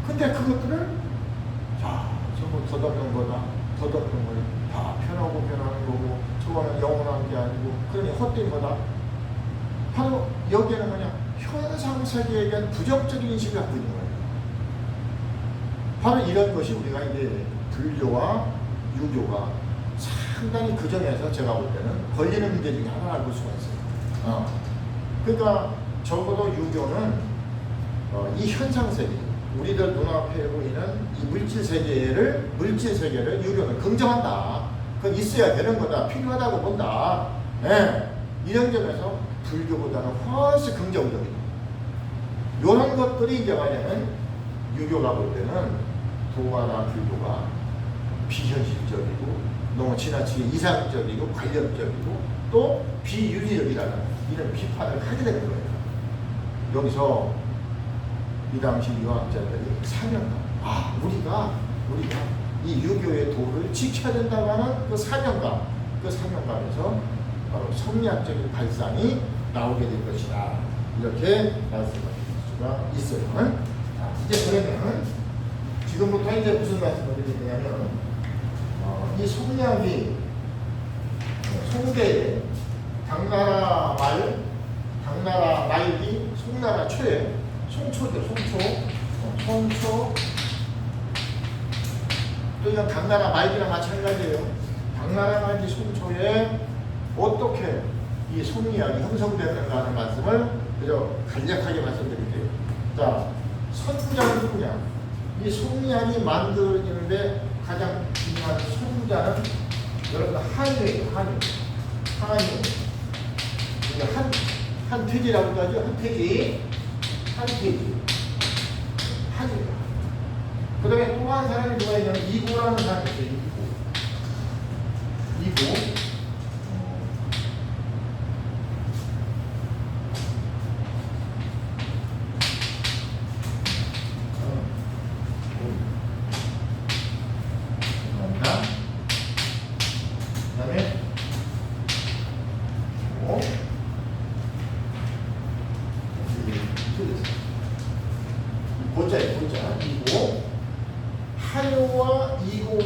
근데 그것들을, 자, 저거 덧없는 거다. 덧없는 거예요. 다 편하고 변하는 거고, 저거는 영원한 게 아니고, 그러니 헛된 거다. 바로 여기에는 뭐냐? 현상세계에 대한 부정적인 인식을 갖고 있는 거예요. 바로 이런 것이 우리가 이제 불교와 유교가 상당히 그 점에서 제가 볼 때는 걸리는 문제 중에 하나를 볼 수가 있어요. 그러니까 적어도 유교는 이 현상세계, 우리들 눈앞에 보이는 이 물질세계를 유교는 긍정한다. 그건 있어야 되는 거다. 필요하다고 본다. 네. 이런 점에서 불교보다는 훨씬 긍정적이다. 이런 것들이 이제 뭐냐면 유교가 볼 때는 도가나 불교가 비현실적이고 너무 지나치게 이상적이고 관념적이고 또 비윤리적이라는 이런 비판을 하게 되는 거예요. 여기서 이 당시 유학자들이 사명감, 우리가 이 유교의 도를 지켜야 된다고 하는 그 사명감에서 바로 성리학적인 발상이 나오게 될 것이다. 이렇게 말씀을 수가 있어요. 이제 그러면 지금부터 이제 무슨 말씀을 드릴 거냐면 이 성리학이 송대에 당나라 말기 송나라 초에 송초 또 이건 당나라 말기랑 마찬가지예요. 당나라 말기 송초에 어떻게 이 성리학이 형성되는가 하는 말씀을 그저 간략하게 말씀드릴게요. 자, 선구자는 누구냐? 이 성리학이 만들어지는데 가장 중요한 선구자는 여러분 한유예요. 한퇴지라고 하죠. 한퇴지. 그 다음에 또 한 사람이 누가 있냐면 이고라는 사람이 있어요. 이고. 고자예요. 고자. 이고. 한유와 이고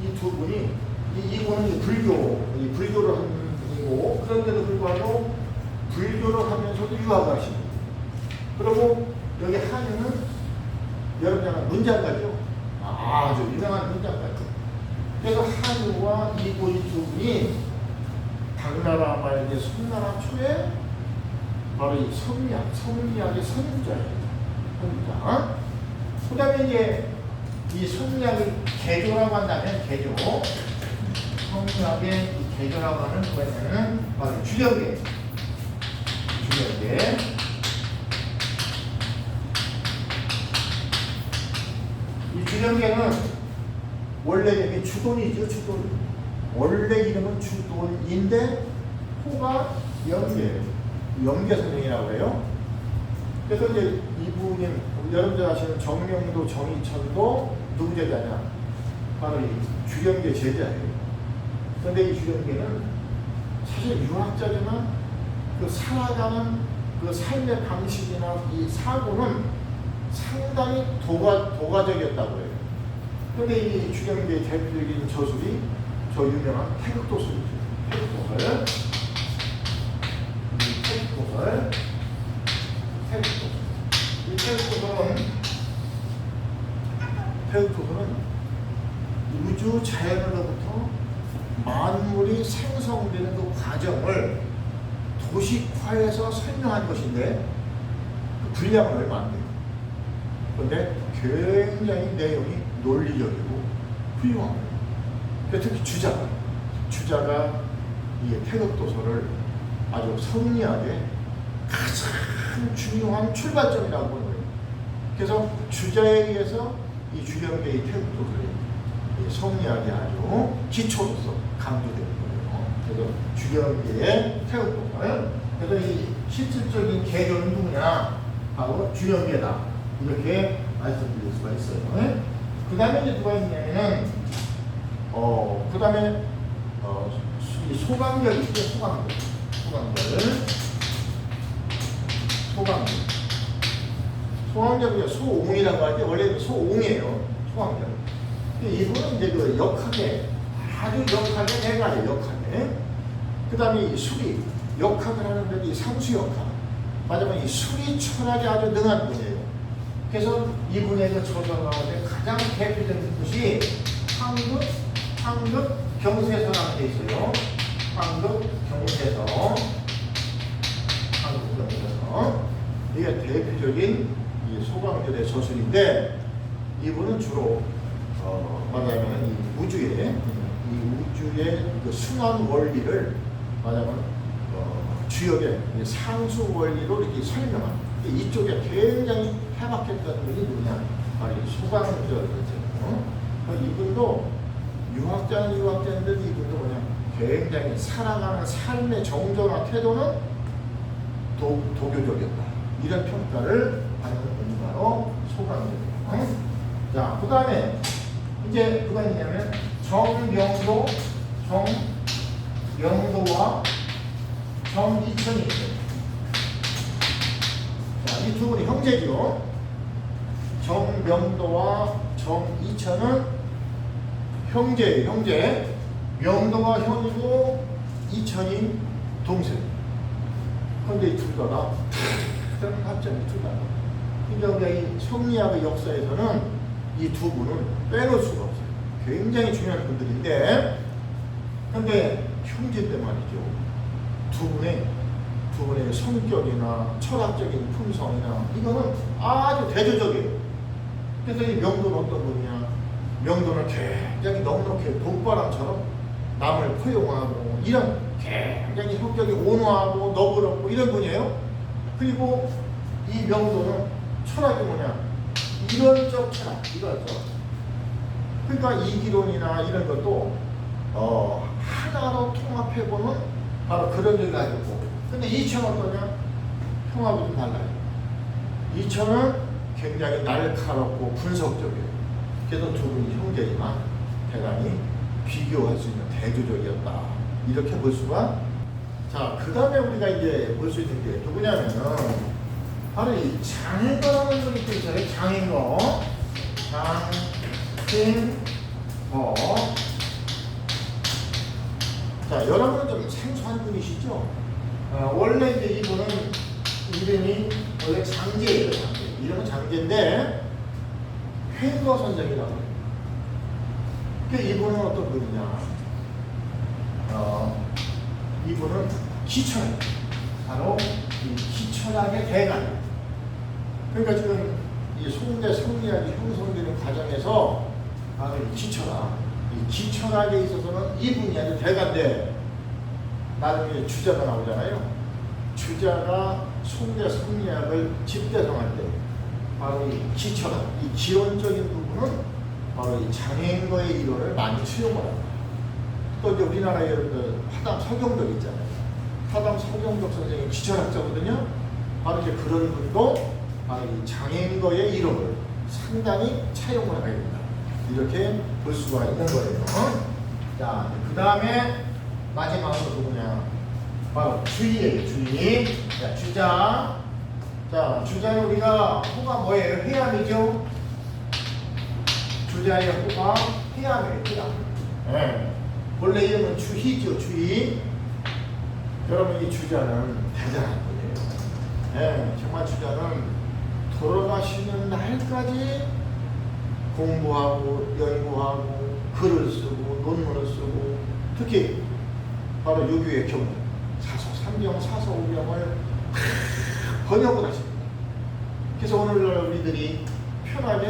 이 두 분이 이고는 불교를 하는 분이고 그런데도 불구하고 불교를 하면서도 유학을 하시고 그리고 여기 한유는 여러분 문장가죠. 아주 유명한 문장가죠. 그래서 한유와 이고 이 두 분이 당나라 말기 송나라 초에 바로 이 성리학의 선구자예요. 선구자. 그 다음에 이제 이 성리학의 개조라고 한다면 성리학의 개조라고 하는 거는 바로 주력계. 이 주력계는 원래 이름이 주돈이죠. 주돈. 원래 이름은 주돈인데 호가 영계예요. 영계 선생이라고 해요. 그래서 이제 이분이 여러분들 아시는 정명도, 정의천도 누구 제자냐? 바로 이 주령계 제자예요. 그런데 이 주령계는 사실 유학자지만 그 살아가는 그 삶의 방식이나 이 사고는 상당히 도가적이었다고 해요. 그런데 이 주령계의 대표적인 저술이 저 유명한 태극도술이죠. 태극도술은 우주 자연으로부터 만물이 생성되는 그 과정을 도식화해서 설명한 것인데 그 분량은 얼마 안 돼요. 그런데 굉장히 내용이 논리적이고 훌륭합니다. 특히 주자가 이 태극도서를 아주 성리하게 가장 중요한 출발점이라고 보는 거예요. 그래서 주자에 의해서 이 주령계의 태극도서의 성리학이 아주 기초로서 강조되는 거예요. 그래서 주령계의 태극도서. 그래서 이 실질적인 개조는 누구냐? 바로 주령계다. 이렇게 말씀드릴 수가 있어요. 그 다음에 이제 누가 있냐면은 그 다음에 이 소강렬이 있죠. 소강렬이 소옹이라고 하죠. 원래 소옹이에요. 소강렬. 이분은 이제 그 아주 역하게 내가요. 역하게. 그 다음에 이 수리 역학을 하는데 이 상수역학. 맞으면 이 수리 철학이 아주 능한 분이에요. 그래서 이분의 그 저서 가운데 가장 대표적인 것이 황급 경세서라는 게 있어요. 황급 경세서. 이게 대표적인 이 소강렬의 저술인데 이분은 주로 말하자면 이 우주의 그 순환 원리를 말하자면 주역의 상수 원리로 이렇게 설명한 이쪽에 굉장히 해박했던 분이 누구냐? 바로 소강렬이죠. 이분도 유학자인데 이분도 그냥 굉장히 살아가는 삶의 정정화 태도는 도교적이었다. 이런 평가를 받는 분이 바로 소강렬이에요. 자, 그 다음에 이제 누가 있냐면 정명도와 정이천이 있어요. 자, 이 두 분이 형제죠. 정명도와 정이천은 형제예요. 형제. 명도가 형이고 이천이 동생. 그런데 이 둘 다가 특별한 합점이 둘 다가. 그러니까 우리가 이 성리학의 역사에서는 이 두 분은 빼놓을 수가 없어요. 굉장히 중요한 분들인데, 근데 형제인데 말이죠. 두 분의 성격이나 철학적인 품성이나 이거는 아주 대조적이에요. 그래서 이 명도는 어떤 분이냐? 명도는 굉장히 넉넉해 독바람처럼 남을 포용하고 이런 굉장히 성격이 온화하고 너그럽고 이런 분이에요. 그리고 이 명도는 철학이 뭐냐? 이론적 철학, 이론적. 그러니까 이기론이나 이런 것도 하나로 통합해보는 바로 그런 일을 가지고. 근데 이천은 어떠냐? 통합이 좀 달라요. 이천은 굉장히 날카롭고 분석적이에요. 그래서 두 분이 형제지만 대단히 비교할 수 있는 대조적이었다. 이렇게 볼 수가. 자, 그 다음에 우리가 이제 볼 수 있는 게 누구냐면은 바로 바로 이 장인거라는 것이 또 있어요. 장인거. 장인거. 자, 여러분은 좀 생소한 분이시죠? 원래 이제 이분은 이름이 원래 장제예요. 장제. 이름은 장제인데 회거 선생이라고 해요. 그 이분은 어떤 분이냐? 이분은 기철. 바로 이 기철학의 대가예요. 그러니까 지금 이 송대 성리학이 형성되는 과정에서 바로 이 기철학에 있어서는 이분이 아주 대가인데 나중에 주자가 나오잖아요. 주자가 송대 성리학을 집대성할 때 바로 이 기철학, 이 기원적인 부분은 바로 이 장애인거의 이론을 많이 수용을 합니다. 또 이제 우리나라 여러분들 화담 서경덕 있잖아요. 화담 서경덕 선생님이 기철학자거든요. 바로 이제 그런 분도 바로 이 장애인거의 이론을 상당히 차용을 하게 됩니다. 이렇게 볼 수가 있는 거예요. 자, 그 다음에 마지막으로 누구냐? 바로 주의예요. 주의. 자, 주자. 자, 주자는 우리가 호가 뭐예요? 해암이죠. 주자의 호가 해암이에요. 해암. 네. 본래 이름은 주희죠. 주희. 여러분 이 주자는 대단한 분이에요. 네, 정말 주자는 돌아가시는 날까지 공부하고 연구하고 글을 쓰고 논문을 쓰고 특히 바로 유교의 경전 사서 3경 사서 5경을 번역을 하십니다. 그래서 오늘날 우리들이 편하게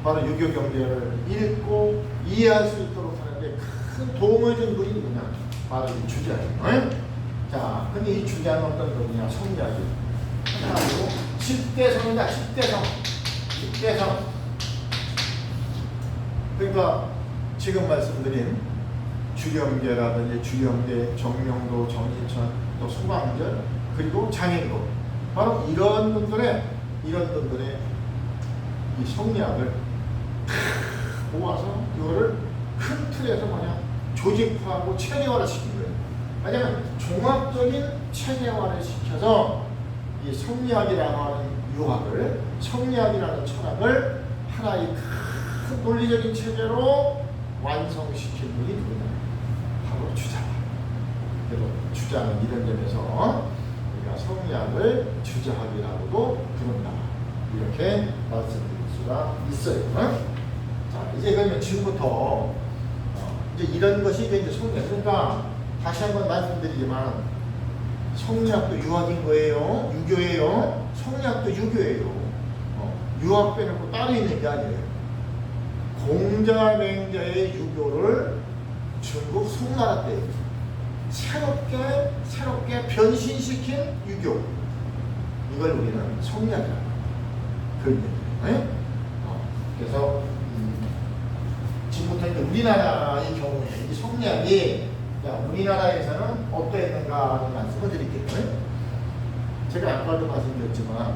바로 유교 경전을 읽고 이해할 수 있도록 하는데 큰 도움을 준 분이 누구냐? 바로 이 주자예요. 자, 근데 이 주자는 어떤 분이냐? 성리학이 하나로 10대성이다. 10대성. 그러니까 지금 말씀드린 주영계라든지 주영계, 정명도, 정신천, 또 소방절, 그리고 장인도 바로 이런 분들의 이 성리학을 모아서 이거를 큰 틀에서 뭐냐 조직화하고 체계화를 시킨 거예요. 왜냐하면 종합적인 체계화를 시켜서 이 성리학이라고 하는 유학을, 성리학이라는 철학을 하나의 큰 논리적인 체계로 완성시킨 분이 누구냐? 바로 주자다. 그래서 주자는 이런 점에서 우리가 성리학을 주자학이라고도 부른다. 이렇게 말씀드릴 수가 있어요. 자, 이제 그러면 지금부터 이제 이런 것이 이제 성리학. 그러니까 다시 한번 말씀드리지만 성리학도 유학인 거예요. 유교예요. 성리학도 유교예요. 유학 빼놓고 따로 있는 게 아니에요. 공자맹자의 유교를 중국 송나라 때 새롭게 변신시킨 유교. 이걸 우리는 성리학이라고 그런 얘기예요. 그래서 지금부터 이제 우리나라의 경우에 이 성리학이 우리나라에서는 어떠했는가 하는 말씀을 드릴게요. 제가 아까도 말씀드렸지만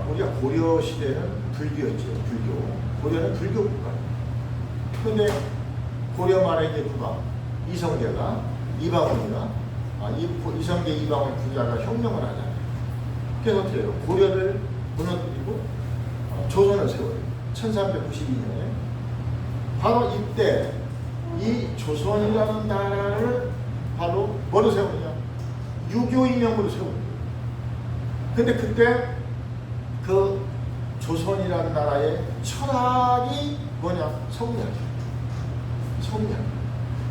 우리가 고려 시대는 불교였죠. 불교. 고려는 불교 국가예요. 그런데 고려 말에 이제 누가 이성계가 이방원이가 이성계 이방원 부자가 혁명을 하잖아요. 그래서 어떻게 해요? 고려를 무너뜨리고 조선을 세워요. 1392년에 바로 이때 이 조선이라는 나라를 바로 뭐로 세우느냐? 유교 이념으로 세웁니다. 근데 그때 그 조선이라는 나라의 철학이 뭐냐? 성리학이에요.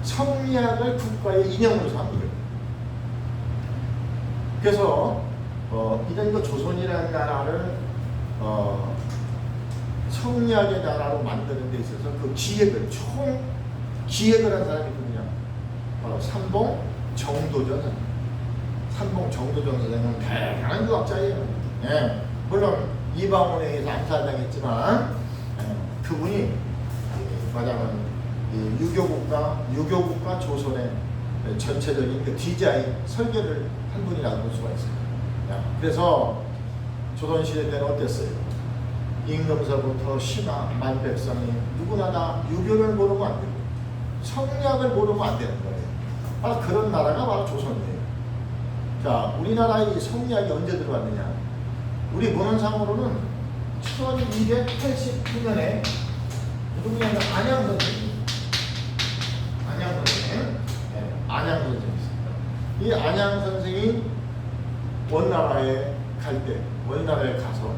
성리학을 국가의 이념으로 삼는. 그래서 이런 그 조선이라는 나라를 성리학의 나라로 만드는 데 있어서 그 기획을 한 사람이 누구냐? 바로 삼봉 정도전 선생. 삼봉 정도전 선생은 대단한 유학자예요. 예. 물론 이방원에 의해서 암살당했지만 그분이 말하자면 유교국가 조선의 전체적인 그 디자인 설계를 한 분이라고 볼 수가 있어요. 그래서 조선시대 때는 어땠어요? 임금서부터 신하, 만백성이 누구나 다 유교를 모르면 안 되고 성리학을 모르면 안 되는 거예요. 바로 그런 나라가 바로 조선이에요. 자, 우리나라의 성리학이 언제 들어왔느냐? 우리 문헌상으로는 1289년에 누구냐면 안양 선생님. 안양 선생. 네, 안양 선생이 있습니다. 이 안양 선생이 원나라에 갈 때, 원나라에 가서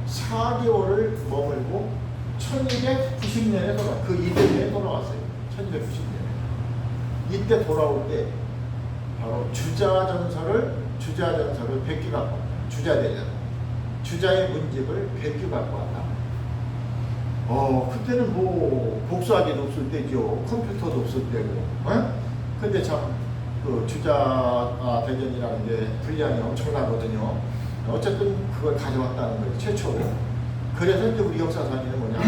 4개월을 머물고 1290년에 그 이듬해에 돌아왔어요. 1290년에. 이때 돌아올 때 바로 주자전설을 베끼 갖고 왔다. 주자대전. 주자의 문집을 베끼 갖고 왔다. 그때는 뭐 복수하기도 없을 때죠. 컴퓨터도 없을 때고. 근데 참 그 주자 대전이라는 게 분량이 엄청나거든요. 어쨌든 그걸 가져왔다는 거예요. 최초로. 그래서 이제 우리 역사상에는 뭐냐?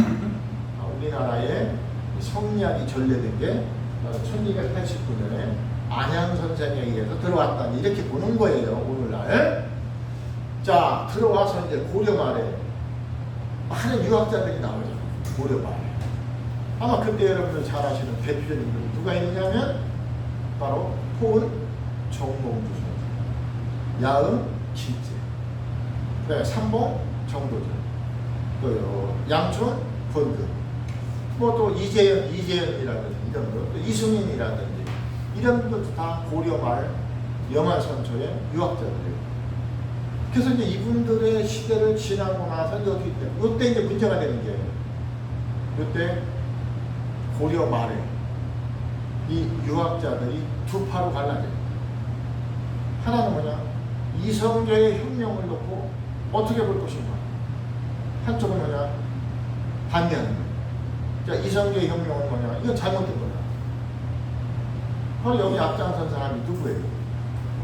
우리나라에 성리학이 전래된 게 1289년에 안양 선생에 의해서 들어왔다. 이렇게 보는 거예요. 오늘날. 자, 들어와서 이제 고려 말에 많은 유학자들이 나오죠. 고려 말에. 아마 그때 여러분들 잘 아시는 대표적인 분이 누가 있느냐면 바로 포은 정봉주 선생, 야음 길제, 그다음에 삼봉 정도전, 또 양촌 권근, 뭐 또 이재현이라든지 이런 거, 또 이승민이라든지 이런 분들도 다 고려 말 영안선초의 유학자들이에요. 그래서 이제 이분들의 시대를 지나고 나서 이제 어떻게 돼요? 이때 이제 문제가 되는 게, 이때 고려 말에 이 유학자들이 두 파로 갈라져요. 하나는 뭐냐? 이성계의 혁명을 놓고 어떻게 볼 것인가? 한쪽은 뭐냐? 반대하는 거예요. 자, 이성계의 혁명은 뭐냐? 이건 잘못된 거다. 바로 여기 앞장선 사람이 누구예요?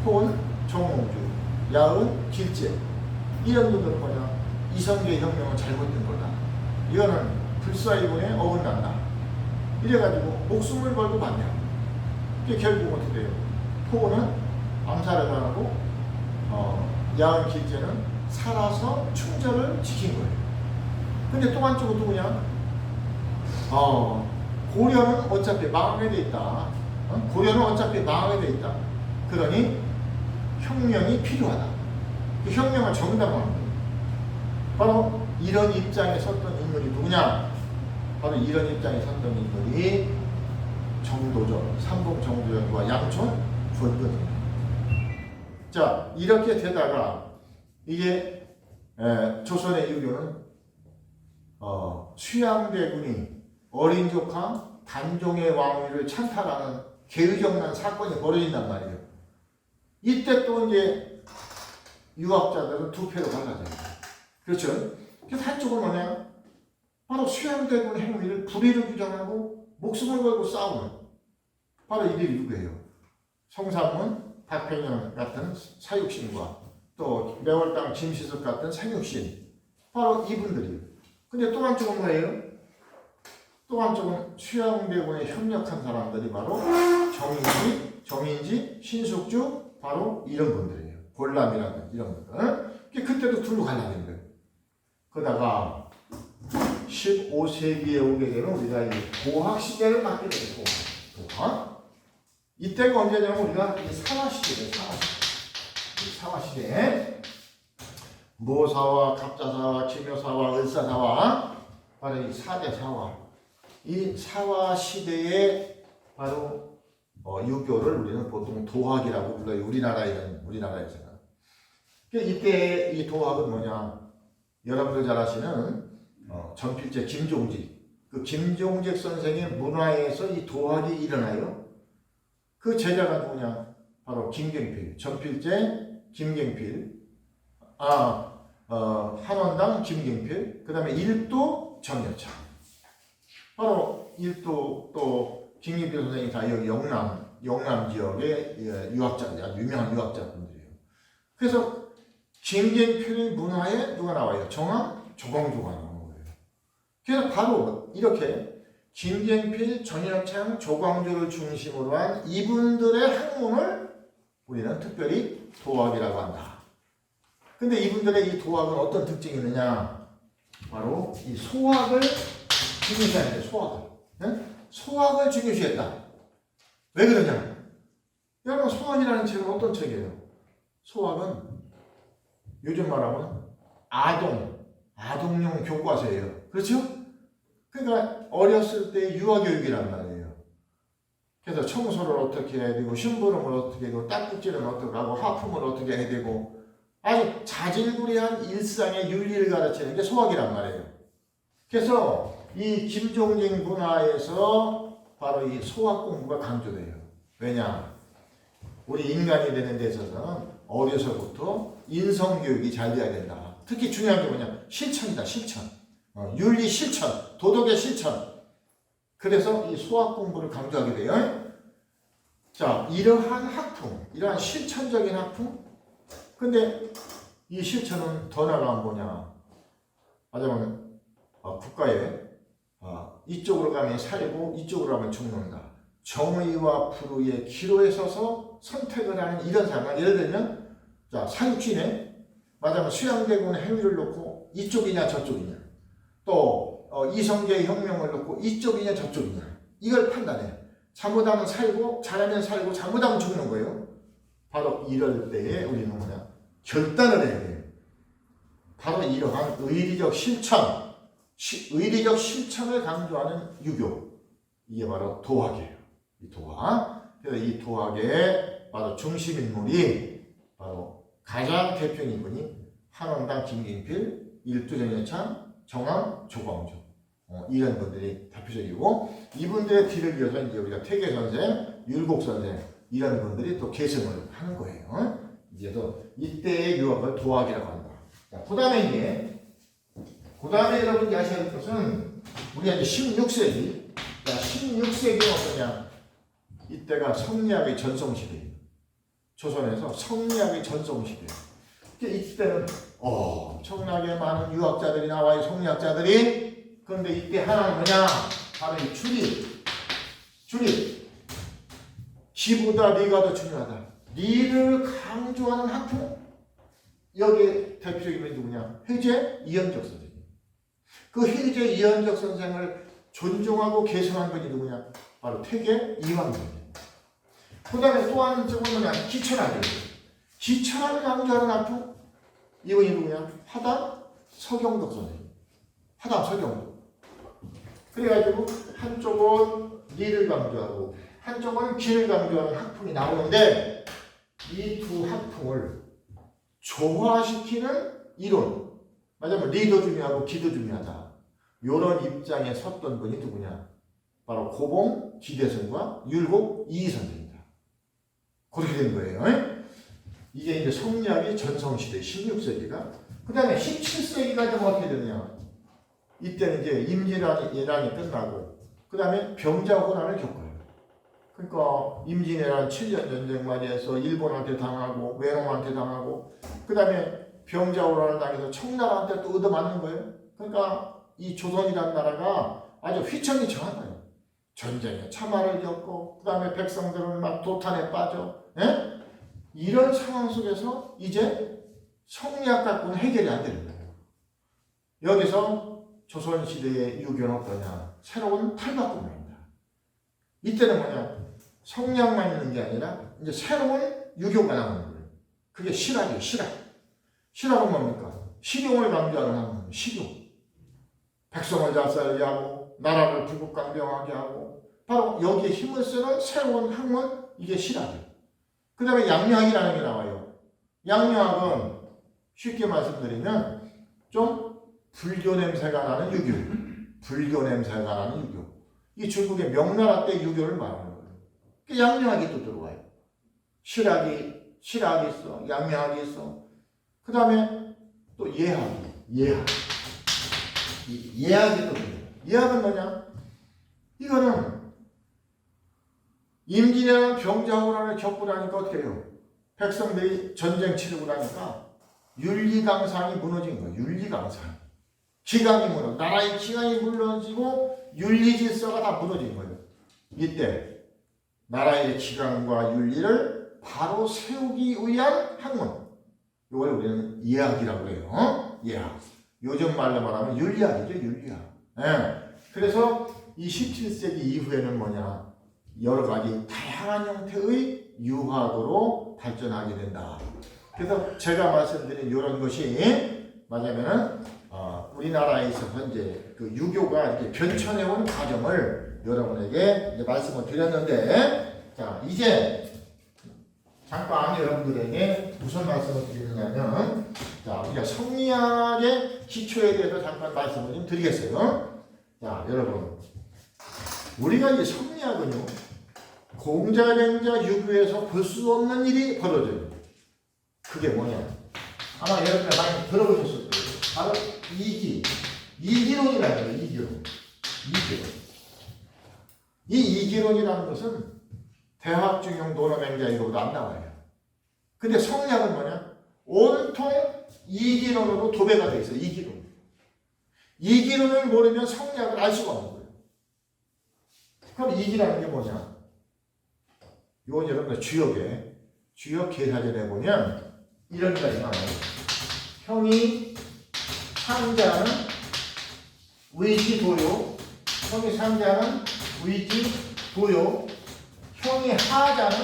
포은 정몽주, 야은 길제. 이런 분들은 뭐냐? 이성계의 혁명은 잘못된 거다. 이거는 불사의군에 어긋난다. 이래가지고 목숨을 걸고 반대하고. 그게 결국 어떻게 돼요? 포은은 암살을 당하고, 야은 길제는 살아서 충절을 지킨 거예요. 근데 또 한쪽은 누구냐? 고려는 어차피 망하게 돼 있다. 고려는 어차피 망하게 돼 있다. 그러니 혁명이 필요하다. 그 혁명을 정당화하는 거예요. 바로 이런 입장에 섰던 인물이 누구냐? 바로 이런 입장에 섰던 인물이 정도전, 삼봉 정도전과 양촌 권근입니다. 자, 이렇게 되다가 이게 조선의 유교는 수양대군이 어린 조카 단종의 왕위를 찬탈하는 개의정난 사건이 벌어진단 말이에요. 이때 또 이제 유학자들은 두 패로 갈라져요. 그렇죠? 그래서 한쪽은 뭐냐? 바로 수양대군 행위를 불의를 규정하고 목숨을 걸고 싸우는 바로 이들이 누구예요? 송삼문, 박평영 같은 사육신과 또 매월당 김시숙 같은 상육신, 바로 이분들이에요. 근데 또 한쪽은 뭐예요? 또 한쪽은 수양대군에 협력한 사람들이 바로 정인지, 신숙주, 바로 이런 분들이에요. 골람이라는 이런 분들. 그때도 둘로 갈라진 거예요. 그러다가 15세기에 오게 되면 우리가 이 도학 시대를 맞게 되죠. 도학. 이때가 언제냐면 우리가 이 사화 시대예요. 사화 시대. 모사화, 갑자사화, 기묘사화, 을사사화, 바로 이 4대 사화. 이 사화 시대에 바로 유교를 우리는 보통 도학이라고 불러요. 우리나라에서는. 이때 이 도학은 뭐냐? 여러분들 잘 아시는 전필제 김종직. 그 김종직 선생의 문화에서 이 도학이 일어나요. 그 제자가 누구냐? 바로 김경필. 전필제 김경필. 한원당 김경필. 그 다음에 일도 정여창. 바로 일도 또 김경필 선생이 다 여기 영남 지역의 유학자들, 아주 유명한 유학자분들이에요. 그래서 김경필의 문화에 누가 나와요? 조광조가 나오는 거예요. 그래서 바로 이렇게 김경필, 정여창, 조광조를 중심으로 한 이분들의 학문을 우리는 특별히 도학이라고 한다. 근데 이분들의 이 도학은 어떤 특징이 있느냐? 바로 이 소학을 중요시하는데, 소학을. 네? 소학을 중요시했다. 왜 그러냐? 여러분, 소학이라는 책은 어떤 책이에요? 소학은 요즘 말하면 아동용 교과서예요. 그렇죠? 그러니까 어렸을 때 유아교육이란 말이에요. 그래서 청소를 어떻게 해야 되고, 심부름을 어떻게 해야 되고, 딱지질은 어떻게 하고, 하품을 어떻게 해야 되고, 아주 자질구레한 일상의 윤리를 가르치는 게 소학이란 말이에요. 그래서 이 김종진 문화에서 바로 이 소학 공부가 강조돼요. 왜냐? 우리 인간이 되는 데 있어서는 어려서부터 인성교육이 잘 돼야 된다. 특히 중요한 게 뭐냐? 실천이다, 실천. 윤리 실천, 도덕의 실천. 그래서 이 소학 공부를 강조하게 돼요. 자, 이러한 학풍, 이러한 실천적인 학풍. 근데 이 실천은 더 나아가면 뭐냐? 하자면 국가에 이쪽으로 가면 살고 이쪽으로 가면 죽는다. 정의와 불의의 기로에 서서 선택을 하는 이런 상황. 예를 들면 자, 사육진에 말하자면 수양대군 행위를 놓고 이쪽이냐 저쪽이냐, 또 이성계의 혁명을 놓고 이쪽이냐 저쪽이냐, 이걸 판단해. 잘못하면 살고 잘하면 살고 잘못하면 죽는 거예요. 바로 이럴 때에 우리는 뭐냐? 결단을 해야 돼요. 바로 이러한 의리적 실천을 강조하는 유교, 이게 바로 도학이에요. 이 도학. 그래서 이 도학의 바로 중심 인물이 바로 가장 대표인분이 한원당 김gin필, 일두정예찬, 정왕, 조광조, 이런 분들이 대표적이고, 이분들의 뒤를 이어서 이제 우리가 태계 선생, 율곡 선생, 이런 분들이 또 계승을 하는 거예요. 이제 또 이때의 유학을 도학이라고 한다. 그 다음에 여러분이 아셔야 할 것은 우리가 이제 16세기. 16세기는 어떠냐? 이때가 성리학의 전성시대예요. 조선에서 성리학의 전성시대예요. 이때는 엄청나게 많은 유학자들이 나와요. 성리학자들이. 그런데 이때 하나는 뭐냐? 바로 이 주립. 지보다 리가 더 중요하다. 리를 강조하는 학풍. 여기에 대표적인 분이 누구냐? 해제 이현적 선생. 그 해제 이현적 선생을 존중하고 계승한 분이 누구냐? 바로 태계 이황선생. 그 다음에 또 하는 쪽은 뭐냐? 기천학을 강조하는 학풍. 이분이 누구냐? 화담 서경덕 선생. 화담 서경덕. 그래가지고 한쪽은 리를 강조하고 한쪽은 기를 강조하는 학풍이 나오는데, 이 두 학풍을 조화시키는 이론, 맞아요. 리도 중요하고 기도 중요하다. 이런 입장에 섰던 분이 누구냐? 바로 고봉, 기대승과 율곡, 이선생입니다. 그렇게 된 거예요. 이게 이제 성리학의 전성시대 16세기가. 그 다음에 17세기가 되면 어떻게 되느냐? 이때는 이제 임진왜란이 끝나고, 그 다음에 병자호란을 겪어요. 그러니까 임진왜란 7년 전쟁 맞이해서 일본한테 당하고 외놈한테 당하고, 그 다음에 병자호란을 당해서 청나라한테 또 얻어맞는 거예요. 그러니까 이 조선이라는 나라가 아주 휘청휘청한 거예요. 전쟁에 참화를 겪고, 그 다음에 백성들은 막 도탄에 빠져. 예? 이런 상황 속에서 이제 성리학 갖고는 해결이 안 되는 거예요. 여기서 조선시대의 유교는 어떠냐? 새로운 탈바꿈입니다. 이때는 뭐냐? 성리학만 있는 게 아니라 이제 새로운 유교가 나오는 거예요. 그게 실학이에요. 실학은 뭡니까? 실용을 강조하는 학문, 실용. 백성을 잘 살게 하고 나라를 부국강병하게 하고, 바로 여기에 힘을 쓰는 새로운 학문, 이게 실학이에요. 그 다음에 양료학이라는 게 나와요. 양료학은 쉽게 말씀드리면 좀 불교 냄새가 나는 유교. 이 중국의 명나라 때 유교를 말하는 거예요. 양료학이 또 들어와요. 실학이 있어, 양료학이 있어. 그 다음에 또 예학이 또 들어와요. 예학은 뭐냐? 이거는 임진왜란 병자호란을 겪고 나니까 어떻게 해요? 백성들이 전쟁 치르고 나니까 윤리강상이 무너진 거예요. 윤리강상. 나라의 기강이 무너지고 윤리질서가 다 무너진 거예요. 이때 나라의 기강과 윤리를 바로 세우기 위한 학문, 이걸 우리는 예학이라고 해요. 예학. 요즘 말로 말하면 윤리학이죠. 윤리학. 그래서 이 17세기 이후에는 뭐냐? 여러 가지 다양한 형태의 유학으로 발전하게 된다. 그래서 제가 말씀드린 이런 것이 뭐냐면은 우리나라에서 현재 그 유교가 이렇게 변천해온 과정을 여러분에게 이제 말씀을 드렸는데, 자 이제 잠깐 여러분들에게 무슨 말씀을 드리느냐면, 자 우리가 성리학의 기초에 대해서 잠깐 말씀을 좀 드리겠어요. 자 여러분, 우리가 이 성리학은요, 공자맹자 유교에서 볼 수 없는 일이 벌어져요. 그게 뭐냐? 아마 여러분들 많이 들어보셨을 거예요. 바로 이기론이라는 거예요. 이기론. 이 이기론이라는 것은 대학중용 도로맹자 이거보다 안 나와요. 근데 성리학은 뭐냐? 온통 이기론으로 도배가 되어 있어요. 이기론. 이기론을 모르면 성리학을 알 수가 없는 거예요. 그럼 이기라는 게 뭐냐? 이건 여러분들 주역 계사전에 보면 이런 게 나와요. 형이 상자는 위지도요. 형이 상자는 위지도요. 형이 하자는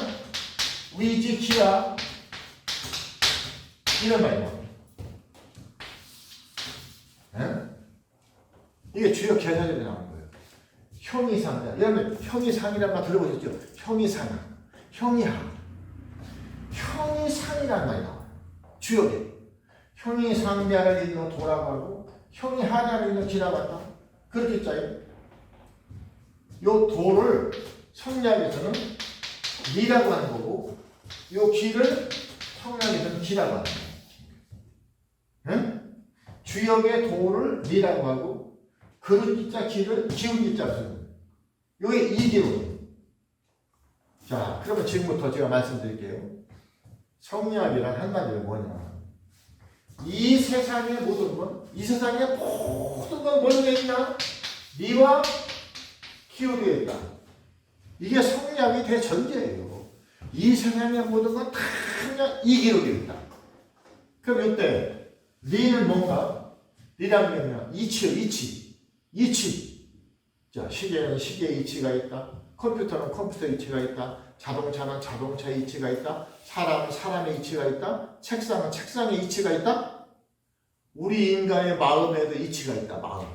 위지기라. 이런 말이에요. 네? 이게 주역 계사전에 나오는 거예요. 형이 상자. 여러분 형이 상이란 말 들어보셨죠? 형이 상, 형이 하. 형이 상이란 말이 나와요. 주역에. 형이 상자를 읽는 도라고 하고 형이 하자를 읽는 기라고 한다. 그렇게 짜요. 요 도를 성리학에서는 리라고 하는 거고, 요 기를 성리학에서는 기라고 하는 거예요. 응? 주역의 도를 리라고 하고 그릇 기자 기를 기울 기자로 쓰는 거예요. 요게 이기론이에요. 자, 그러면 지금부터 제가 말씀드릴게요. 성리학이란 한마디로 뭐냐? 이 세상의 모든 건, 이 세상의 모든 건 뭐에 있나? 리와 기울에 있다. 이게 성리학의 대전제예요. 이 세상의 모든 건 다 그냥 이기울에 있다. 그럼 이때 리는 뭔가? 리라는 게 뭐냐? 이치. 자, 시계는 시계의 이치가 있다. 컴퓨터는 컴퓨터의 이치가 있다. 자동차는 자동차의 이치가 있다. 사람은 사람의 이치가 있다. 책상은 책상의 이치가 있다. 우리 인간의 마음에도 이치가 있다. 마음.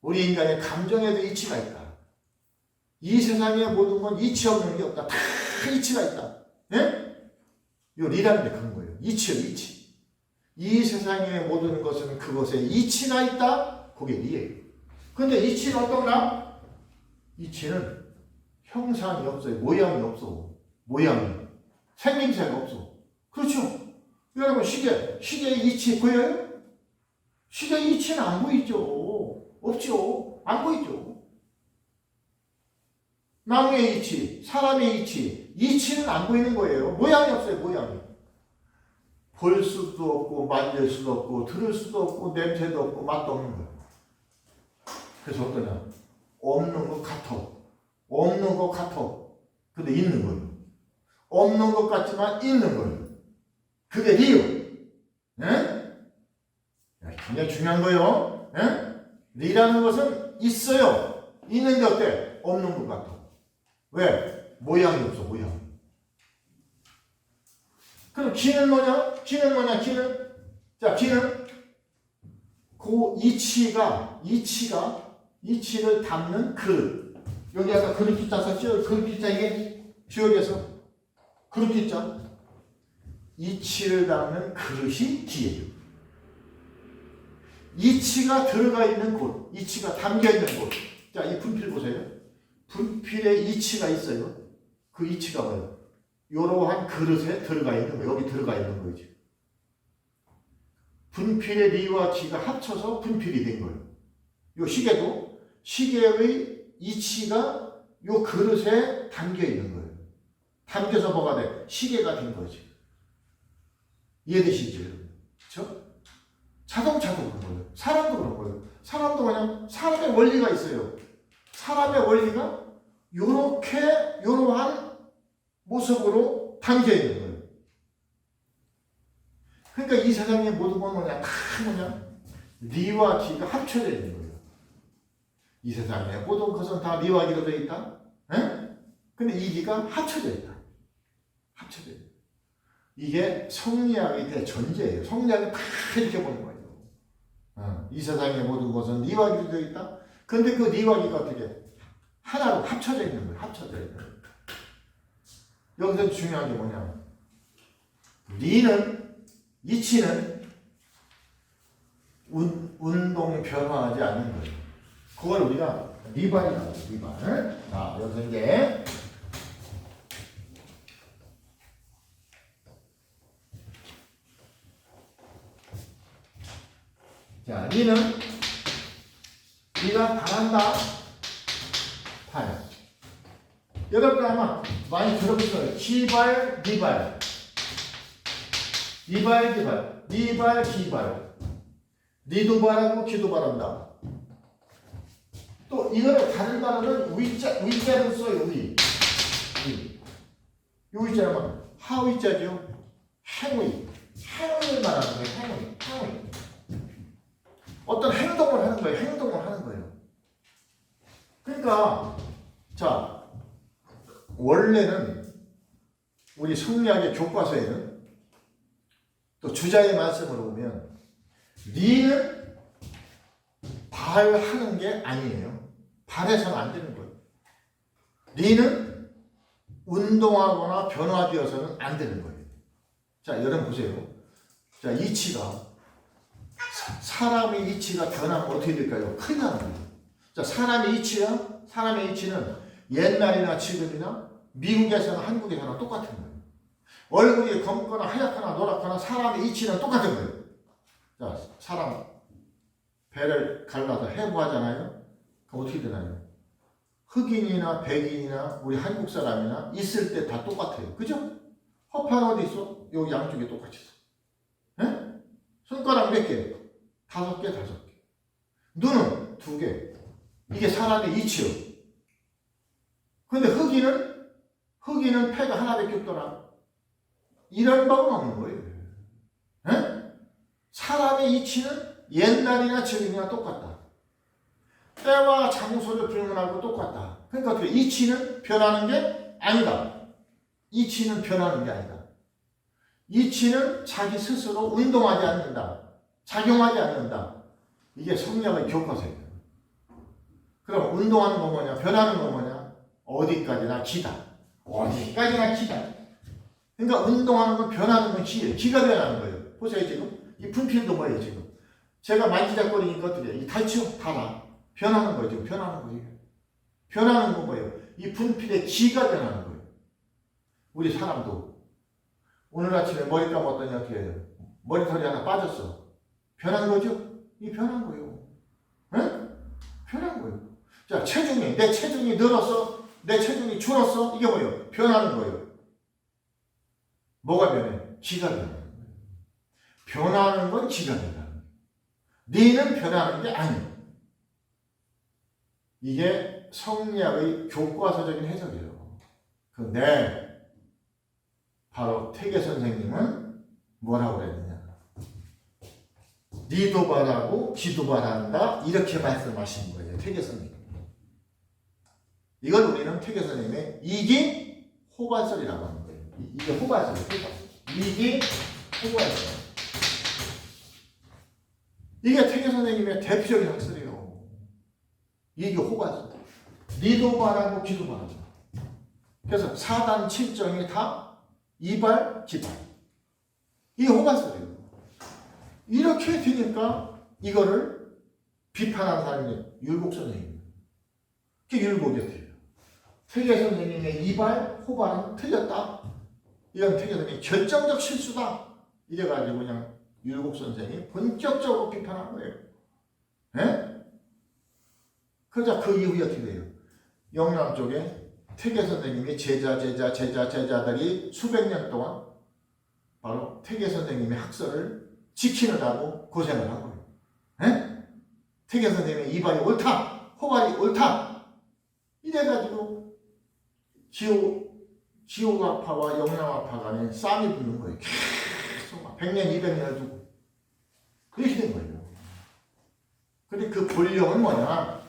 우리 인간의 감정에도 이치가 있다. 이 세상의 모든 건 이치 없는 게 없다. 다 이치가 있다. 예? 요 리라는 게 그런 거예요. 이치. 이 세상의 모든 것은 그것에 이치가 있다. 그게 리예요. 근데 이치는 어떤가? 이치는 형상이 없어요. 모양이 없어. 모양이. 생김새가 없어. 그렇죠? 여러분 시계의 이치 보여요? 시계의 이치는 안 보이죠. 없죠. 안 보이죠. 나무의 이치, 사람의 이치는 안 보이는 거예요. 모양이 없어요. 모양이. 볼 수도 없고 만질 수도 없고 들을 수도 없고 냄새도 없고 맛도 없는 거예요. 그래서 어떠냐? 없는 것 같아. 근데 있는 거예요. 없는 것 같지만 있는 거예요. 그게 리요. 예? 굉장히 중요한 거예요. 예? 리라는 것은 있어요. 있는데 어때? 없는 것 같아. 왜? 모양이 없어. 모양. 그럼 기는 뭐냐? 자, 기는 그 이치를 담는 그릇. 여기 아까 그릇 기자 썼죠? 그릇 기자 이게 주역에서 그릇 기자. 이치를 담는 그릇이 기예요. 이치가 들어가 있는 곳, 이치가 담겨 있는 곳. 자, 이 분필 보세요. 분필에 이치가 있어요. 그 이치가 뭐예요? 이러한 그릇에 들어가 있는 거예요. 여기 들어가 있는 거죠. 분필의 리와 기가 합쳐서 분필이 된 거예요. 이 시계도 시계의 이치가 이 그릇에 담겨 있는 거예요. 담겨서 뭐가 돼? 시계가 된 거죠. 이해되시죠? 그렇죠? 자동차도 그런 거예요. 사람도 그런 거예요. 사람도 그냥 사람의 원리가 있어요. 사람의 원리가 요러한 모습으로 담겨 있는 거예요. 그러니까 이 세상의 모든 건 뭐냐? 다 뭐냐? 리와 기가 합쳐져 있는 거예요. 이 세상의 모든 것은 다 리와 기로 되어 있다. 에? 근데 이 기가 합쳐져 있다. 합쳐져 있다. 이게 성리학의 대전제예요. 성리학이 다 이렇게 보는 거예요. 이 세상의 모든 것은 니와 기로 되어 있다. 근데 그 니와 기가 어떻게 하나로 합쳐져 있는 거예요. 합쳐져 있는 거예요. 여기서 중요한 게 뭐냐? 니는 이치는 운동 변화하지 않는 거예요. 그걸 우리가 니발이라고 해요. 니발. 자, 여기서 이제 자, 니는 니가 바란다. 발. 여러분 아마 많이 들어보셨어요. 기발, 니발. 니발, 기발. 니발, 기발. 니도 바라고 기도 바란다. 또 이거를 다른 단어는 위자를 써요. 위. 이 위자는 하위자죠. 행위. 행위를 말하는 거예요. 행위. 어떤 행동을 하는 거예요. 행동을 하는 거예요. 그러니까 자, 원래는 우리 성리학의 교과서에는 또 주자의 말씀으로 보면 니는 발하는 게 아니에요. 발해서는 안 되는 거예요. 니는 운동하거나 변화되어서는 안 되는 거예요. 자, 여러분 보세요. 자, 이치가 사람의 이치가 변하면 어떻게 될까요? 큰일 나는 거예요. 자, 사람의 이치는 옛날이나 지금이나 미국에서나 한국에서나 똑같은 거예요. 얼굴이 검거나 하얗거나 노랗거나 사람의 이치는 똑같은 거예요. 자, 사람 배를 갈라서 해부하잖아요. 그럼 어떻게 되나요? 흑인이나 백인이나 우리 한국 사람이나 있을 때 다 똑같아요. 그죠? 허판 어디 있어? 여기 양쪽에 똑같이 있어. 네? 손가락 몇 개? 5개. 눈은 2개. 이게 사람의 이치요. 근데 흑인은 폐가 하나밖에 없더라. 이런 법은 없는 거예요. 네? 사람의 이치는 옛날이나 지금이나 똑같다. 때와 장소를 불문하고 똑같다. 그러니까 어떻게 이치는 변하는 게 아니다. 이치는 변하는 게 아니다. 이치는 자기 스스로 운동하지 않는다. 작용하지 않는다. 이게 성리학의 교과서예요. 그럼 운동하는 거 뭐냐? 변하는 거 뭐냐? 어디까지나 기다. 어디까지나 기다. 그러니까 운동하는 건 변하는 건 기예요. 기가 변하는 거예요. 보세요 지금. 이 분필도 뭐예요 지금. 제가 만지작거리니까 어떻게 이 달치요? 달아. 변하는 거예요. 지금 변하는 거예요. 변하는 건 뭐예요? 이 분필의 기가 변하는 거예요. 우리 사람도 오늘 아침에 머리 감았더니 어떻게 해요? 머리털이 하나 빠졌어. 변한 거죠? 이 변한 거예요. 네? 변한 거예요. 자, 내 체중이 늘었어? 내 체중이 줄었어? 이게 뭐예요? 변하는 거예요. 뭐가 변해? 기가 변하는 거예요. 변하는 건 기가 변하는 거예요. 니는 변하는 게 아니에요. 이게 성리학의 교과서적인 해석이에요. 바로 태계 선생님은 뭐라고 그랬느냐? 니도 바라고 기도 바란다 이렇게 말씀하신 거예요. 태계 선생님. 이걸 우리는 태계 선생님의 이기 호발설이라고 하는 거예요. 이게 호발설이에요. 이기 호발설. 이게 태계 선생님의 대표적인 학설이에요. 이게 호발설. 니도 바라고 기도 바란다. 그래서 4단 7정이 다 이발, 기발. 이게 호발설이에요. 이렇게 되니까 이거를 비판한 사람이 율곡 선생님이에요. 그게 율곡이었대요. 태계 선생님의 이발, 호발은 틀렸다. 이건 태계 선생님의 결정적 실수다. 이래가지고 그냥 율곡 선생이 본격적으로 비판한 거예요. 네? 그러자 그 이후에 어떻게 돼요? 영남 쪽에 태계 선생님이 제자들이 수백 년 동안 바로 태계 선생님의 학설을 지키느라고 고생을 한 거예요. 네? 태계 선생님의 이발이 옳다, 호발이 옳다. 이래가지고 지옥학파와 영남학파 간에 싸움이 붙는 거예요. 계속 100년, 200년을 두고 그렇게 된 거예요. 근데 그 본령은 뭐냐?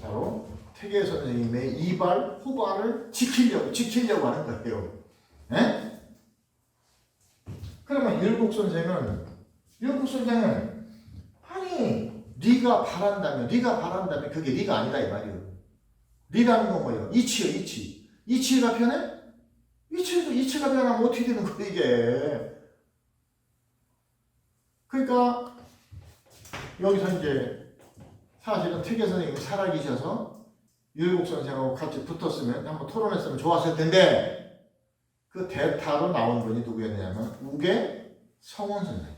바로 태계 선생님의 이발, 호발을 지키려고 하는 거예요. 네? 그러면 율곡선생은 아니 네가 바란다면 그게 네가 아니다 이 말이에요. 네라는 건 뭐예요? 이치요 이치. 이치가 변해? 이치가 변하면 어떻게 되는 거야 이게. 그러니까 여기서 이제 사실은 태계 선생님이 살아계셔서 율곡 선생하고 같이 붙었으면 한번 토론했으면 좋았을 텐데 그 대타로 나온 분이 누구였냐면 우계 성원 선생님.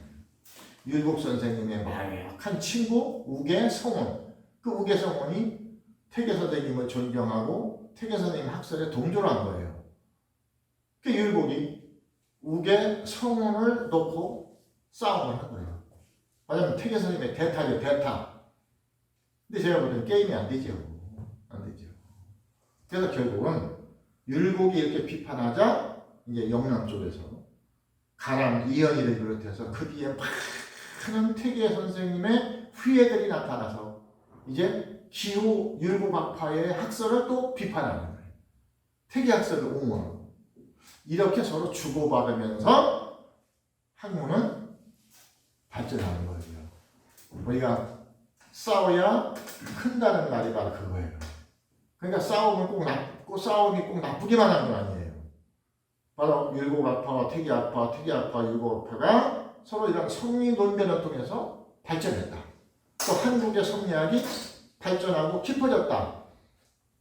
율곡 선생님의 말약한 친구 우계 성원. 그 우계 성원이 태계 선생님을 존경하고 태계 선생님 학설에 동조를 한 거예요. 그 율곡이 우계 성원을 놓고 싸움을 한 거예요. 왜냐면 태계 선생님의 대타죠, 대타. 근데 제가 볼 때는 게임이 안 되죠. 그래서 결국은 율곡이 이렇게 비판하자 이제 영남 쪽에서 가람 이현희를 비롯해서 그 뒤에 많은 태계 선생님의 후예들이 나타나서 이제 기호 율곡학파의 학설을 또 비판하는 거예요. 태계 학설을 옹호하고 이렇게 서로 주고받으면서 학문은 발전하는 거예요. 우리가 싸워야 큰다는 말이 바로 그거예요. 그러니까 싸움이 꼭 나쁘기만 한 건 아니에요. 바로 율곡학파와 태계학파, 율곡학파가 서로 이런 성리 논변을 통해서 발전했다. 또 한국의 성리학이 발전하고 깊어졌다.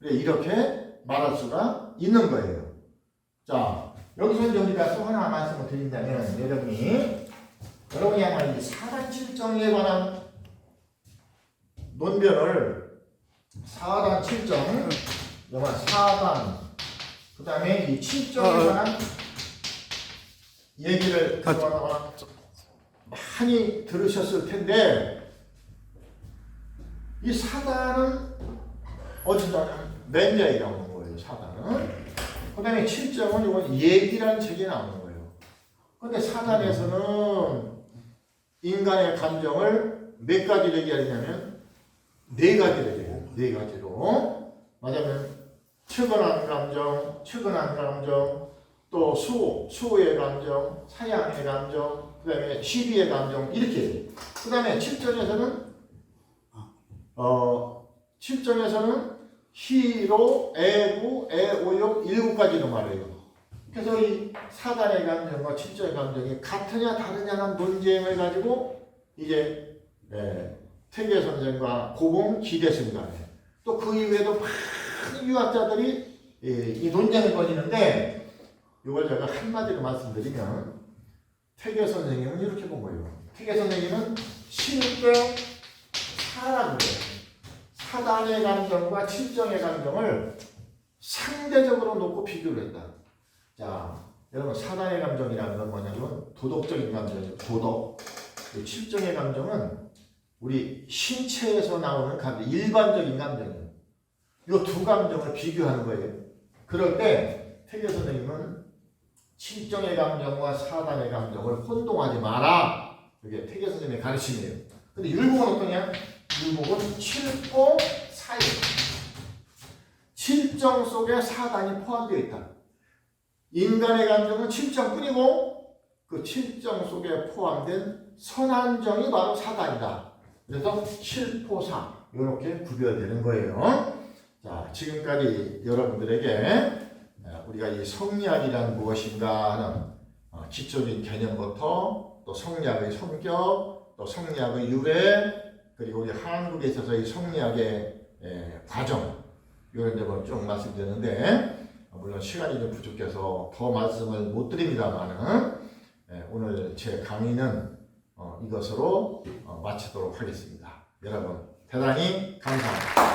이렇게 말할 수가 있는 거예요. 자, 여기서 이제 우리가 또 하나 말씀을 드린다면 여러분이 아마 이 사단칠정에 관한 논변을 사단 칠정, 영화 사단, 그 다음에 이 칠정에 관한 얘기를 그동안 많이 들으셨을 텐데 이 사단은 어디다 맨자에 나오는 거예요. 사단은. 그 다음에 칠정은 이건 얘기라는 책에 나오는 거예요. 그런데 사단에서는 인간의 감정을 몇 가지를 얘기하냐면 네 가지를 얘기해요. 네 가지로. 맞으면 측은한 감정, 또 수호의 감정, 사양의 감정, 그 다음에 시비의 감정, 이렇게. 그 다음에 칠정에서는 희로, 애구, 애오욕 7가지로 말해요. 그래서 이 사단의 감정과 칠정의 감정이 같으냐 다르냐는 논쟁을 가지고 이제 태계 선생과 고봉 기대승 간에 또 그 이후에도 많은 유학자들이 이 논쟁을 벌이는데 이걸 제가 한마디로 말씀드리면 태계 선생님은 이렇게 본 거예요. 태계 선생님은 쉽게 사라는 거예요. 사단의 감정과 칠정의 감정을 상대적으로 놓고 비교를 했다. 자, 여러분 사단의 감정이라는 건 뭐냐면 도덕적인 감정이에요. 도덕. 칠정의 감정은 우리 신체에서 나오는 감정, 일반적인 감정이에요. 이 두 감정을 비교하는 거예요. 그럴 때 태계 선생님은 칠정의 감정과 사단의 감정을 혼동하지 마라. 이게 태계 선생님의 가르침이에요. 근데 율곡은 어떠냐? 율곡은 칠고 사유. 칠정 속에 사단이 포함되어 있다. 인간의 감정은 칠정뿐이고 그 칠정 속에 포함된 선한정이 바로 사단이다. 그래서 칠포사 이렇게 구별되는 거예요. 자, 지금까지 여러분들에게 우리가 이 성리학이란 무엇인가 하는 기초적인 개념부터 또 성리학의 성격, 또 성리학의 유래, 그리고 우리 한국에 있어서 이 성리학의 과정 이런 점을 쭉 말씀드렸는데 물론 시간이 좀 부족해서 더 말씀을 못 드립니다만은 오늘 제 강의는 이것으로 마치도록 하겠습니다. 여러분 대단히 감사합니다.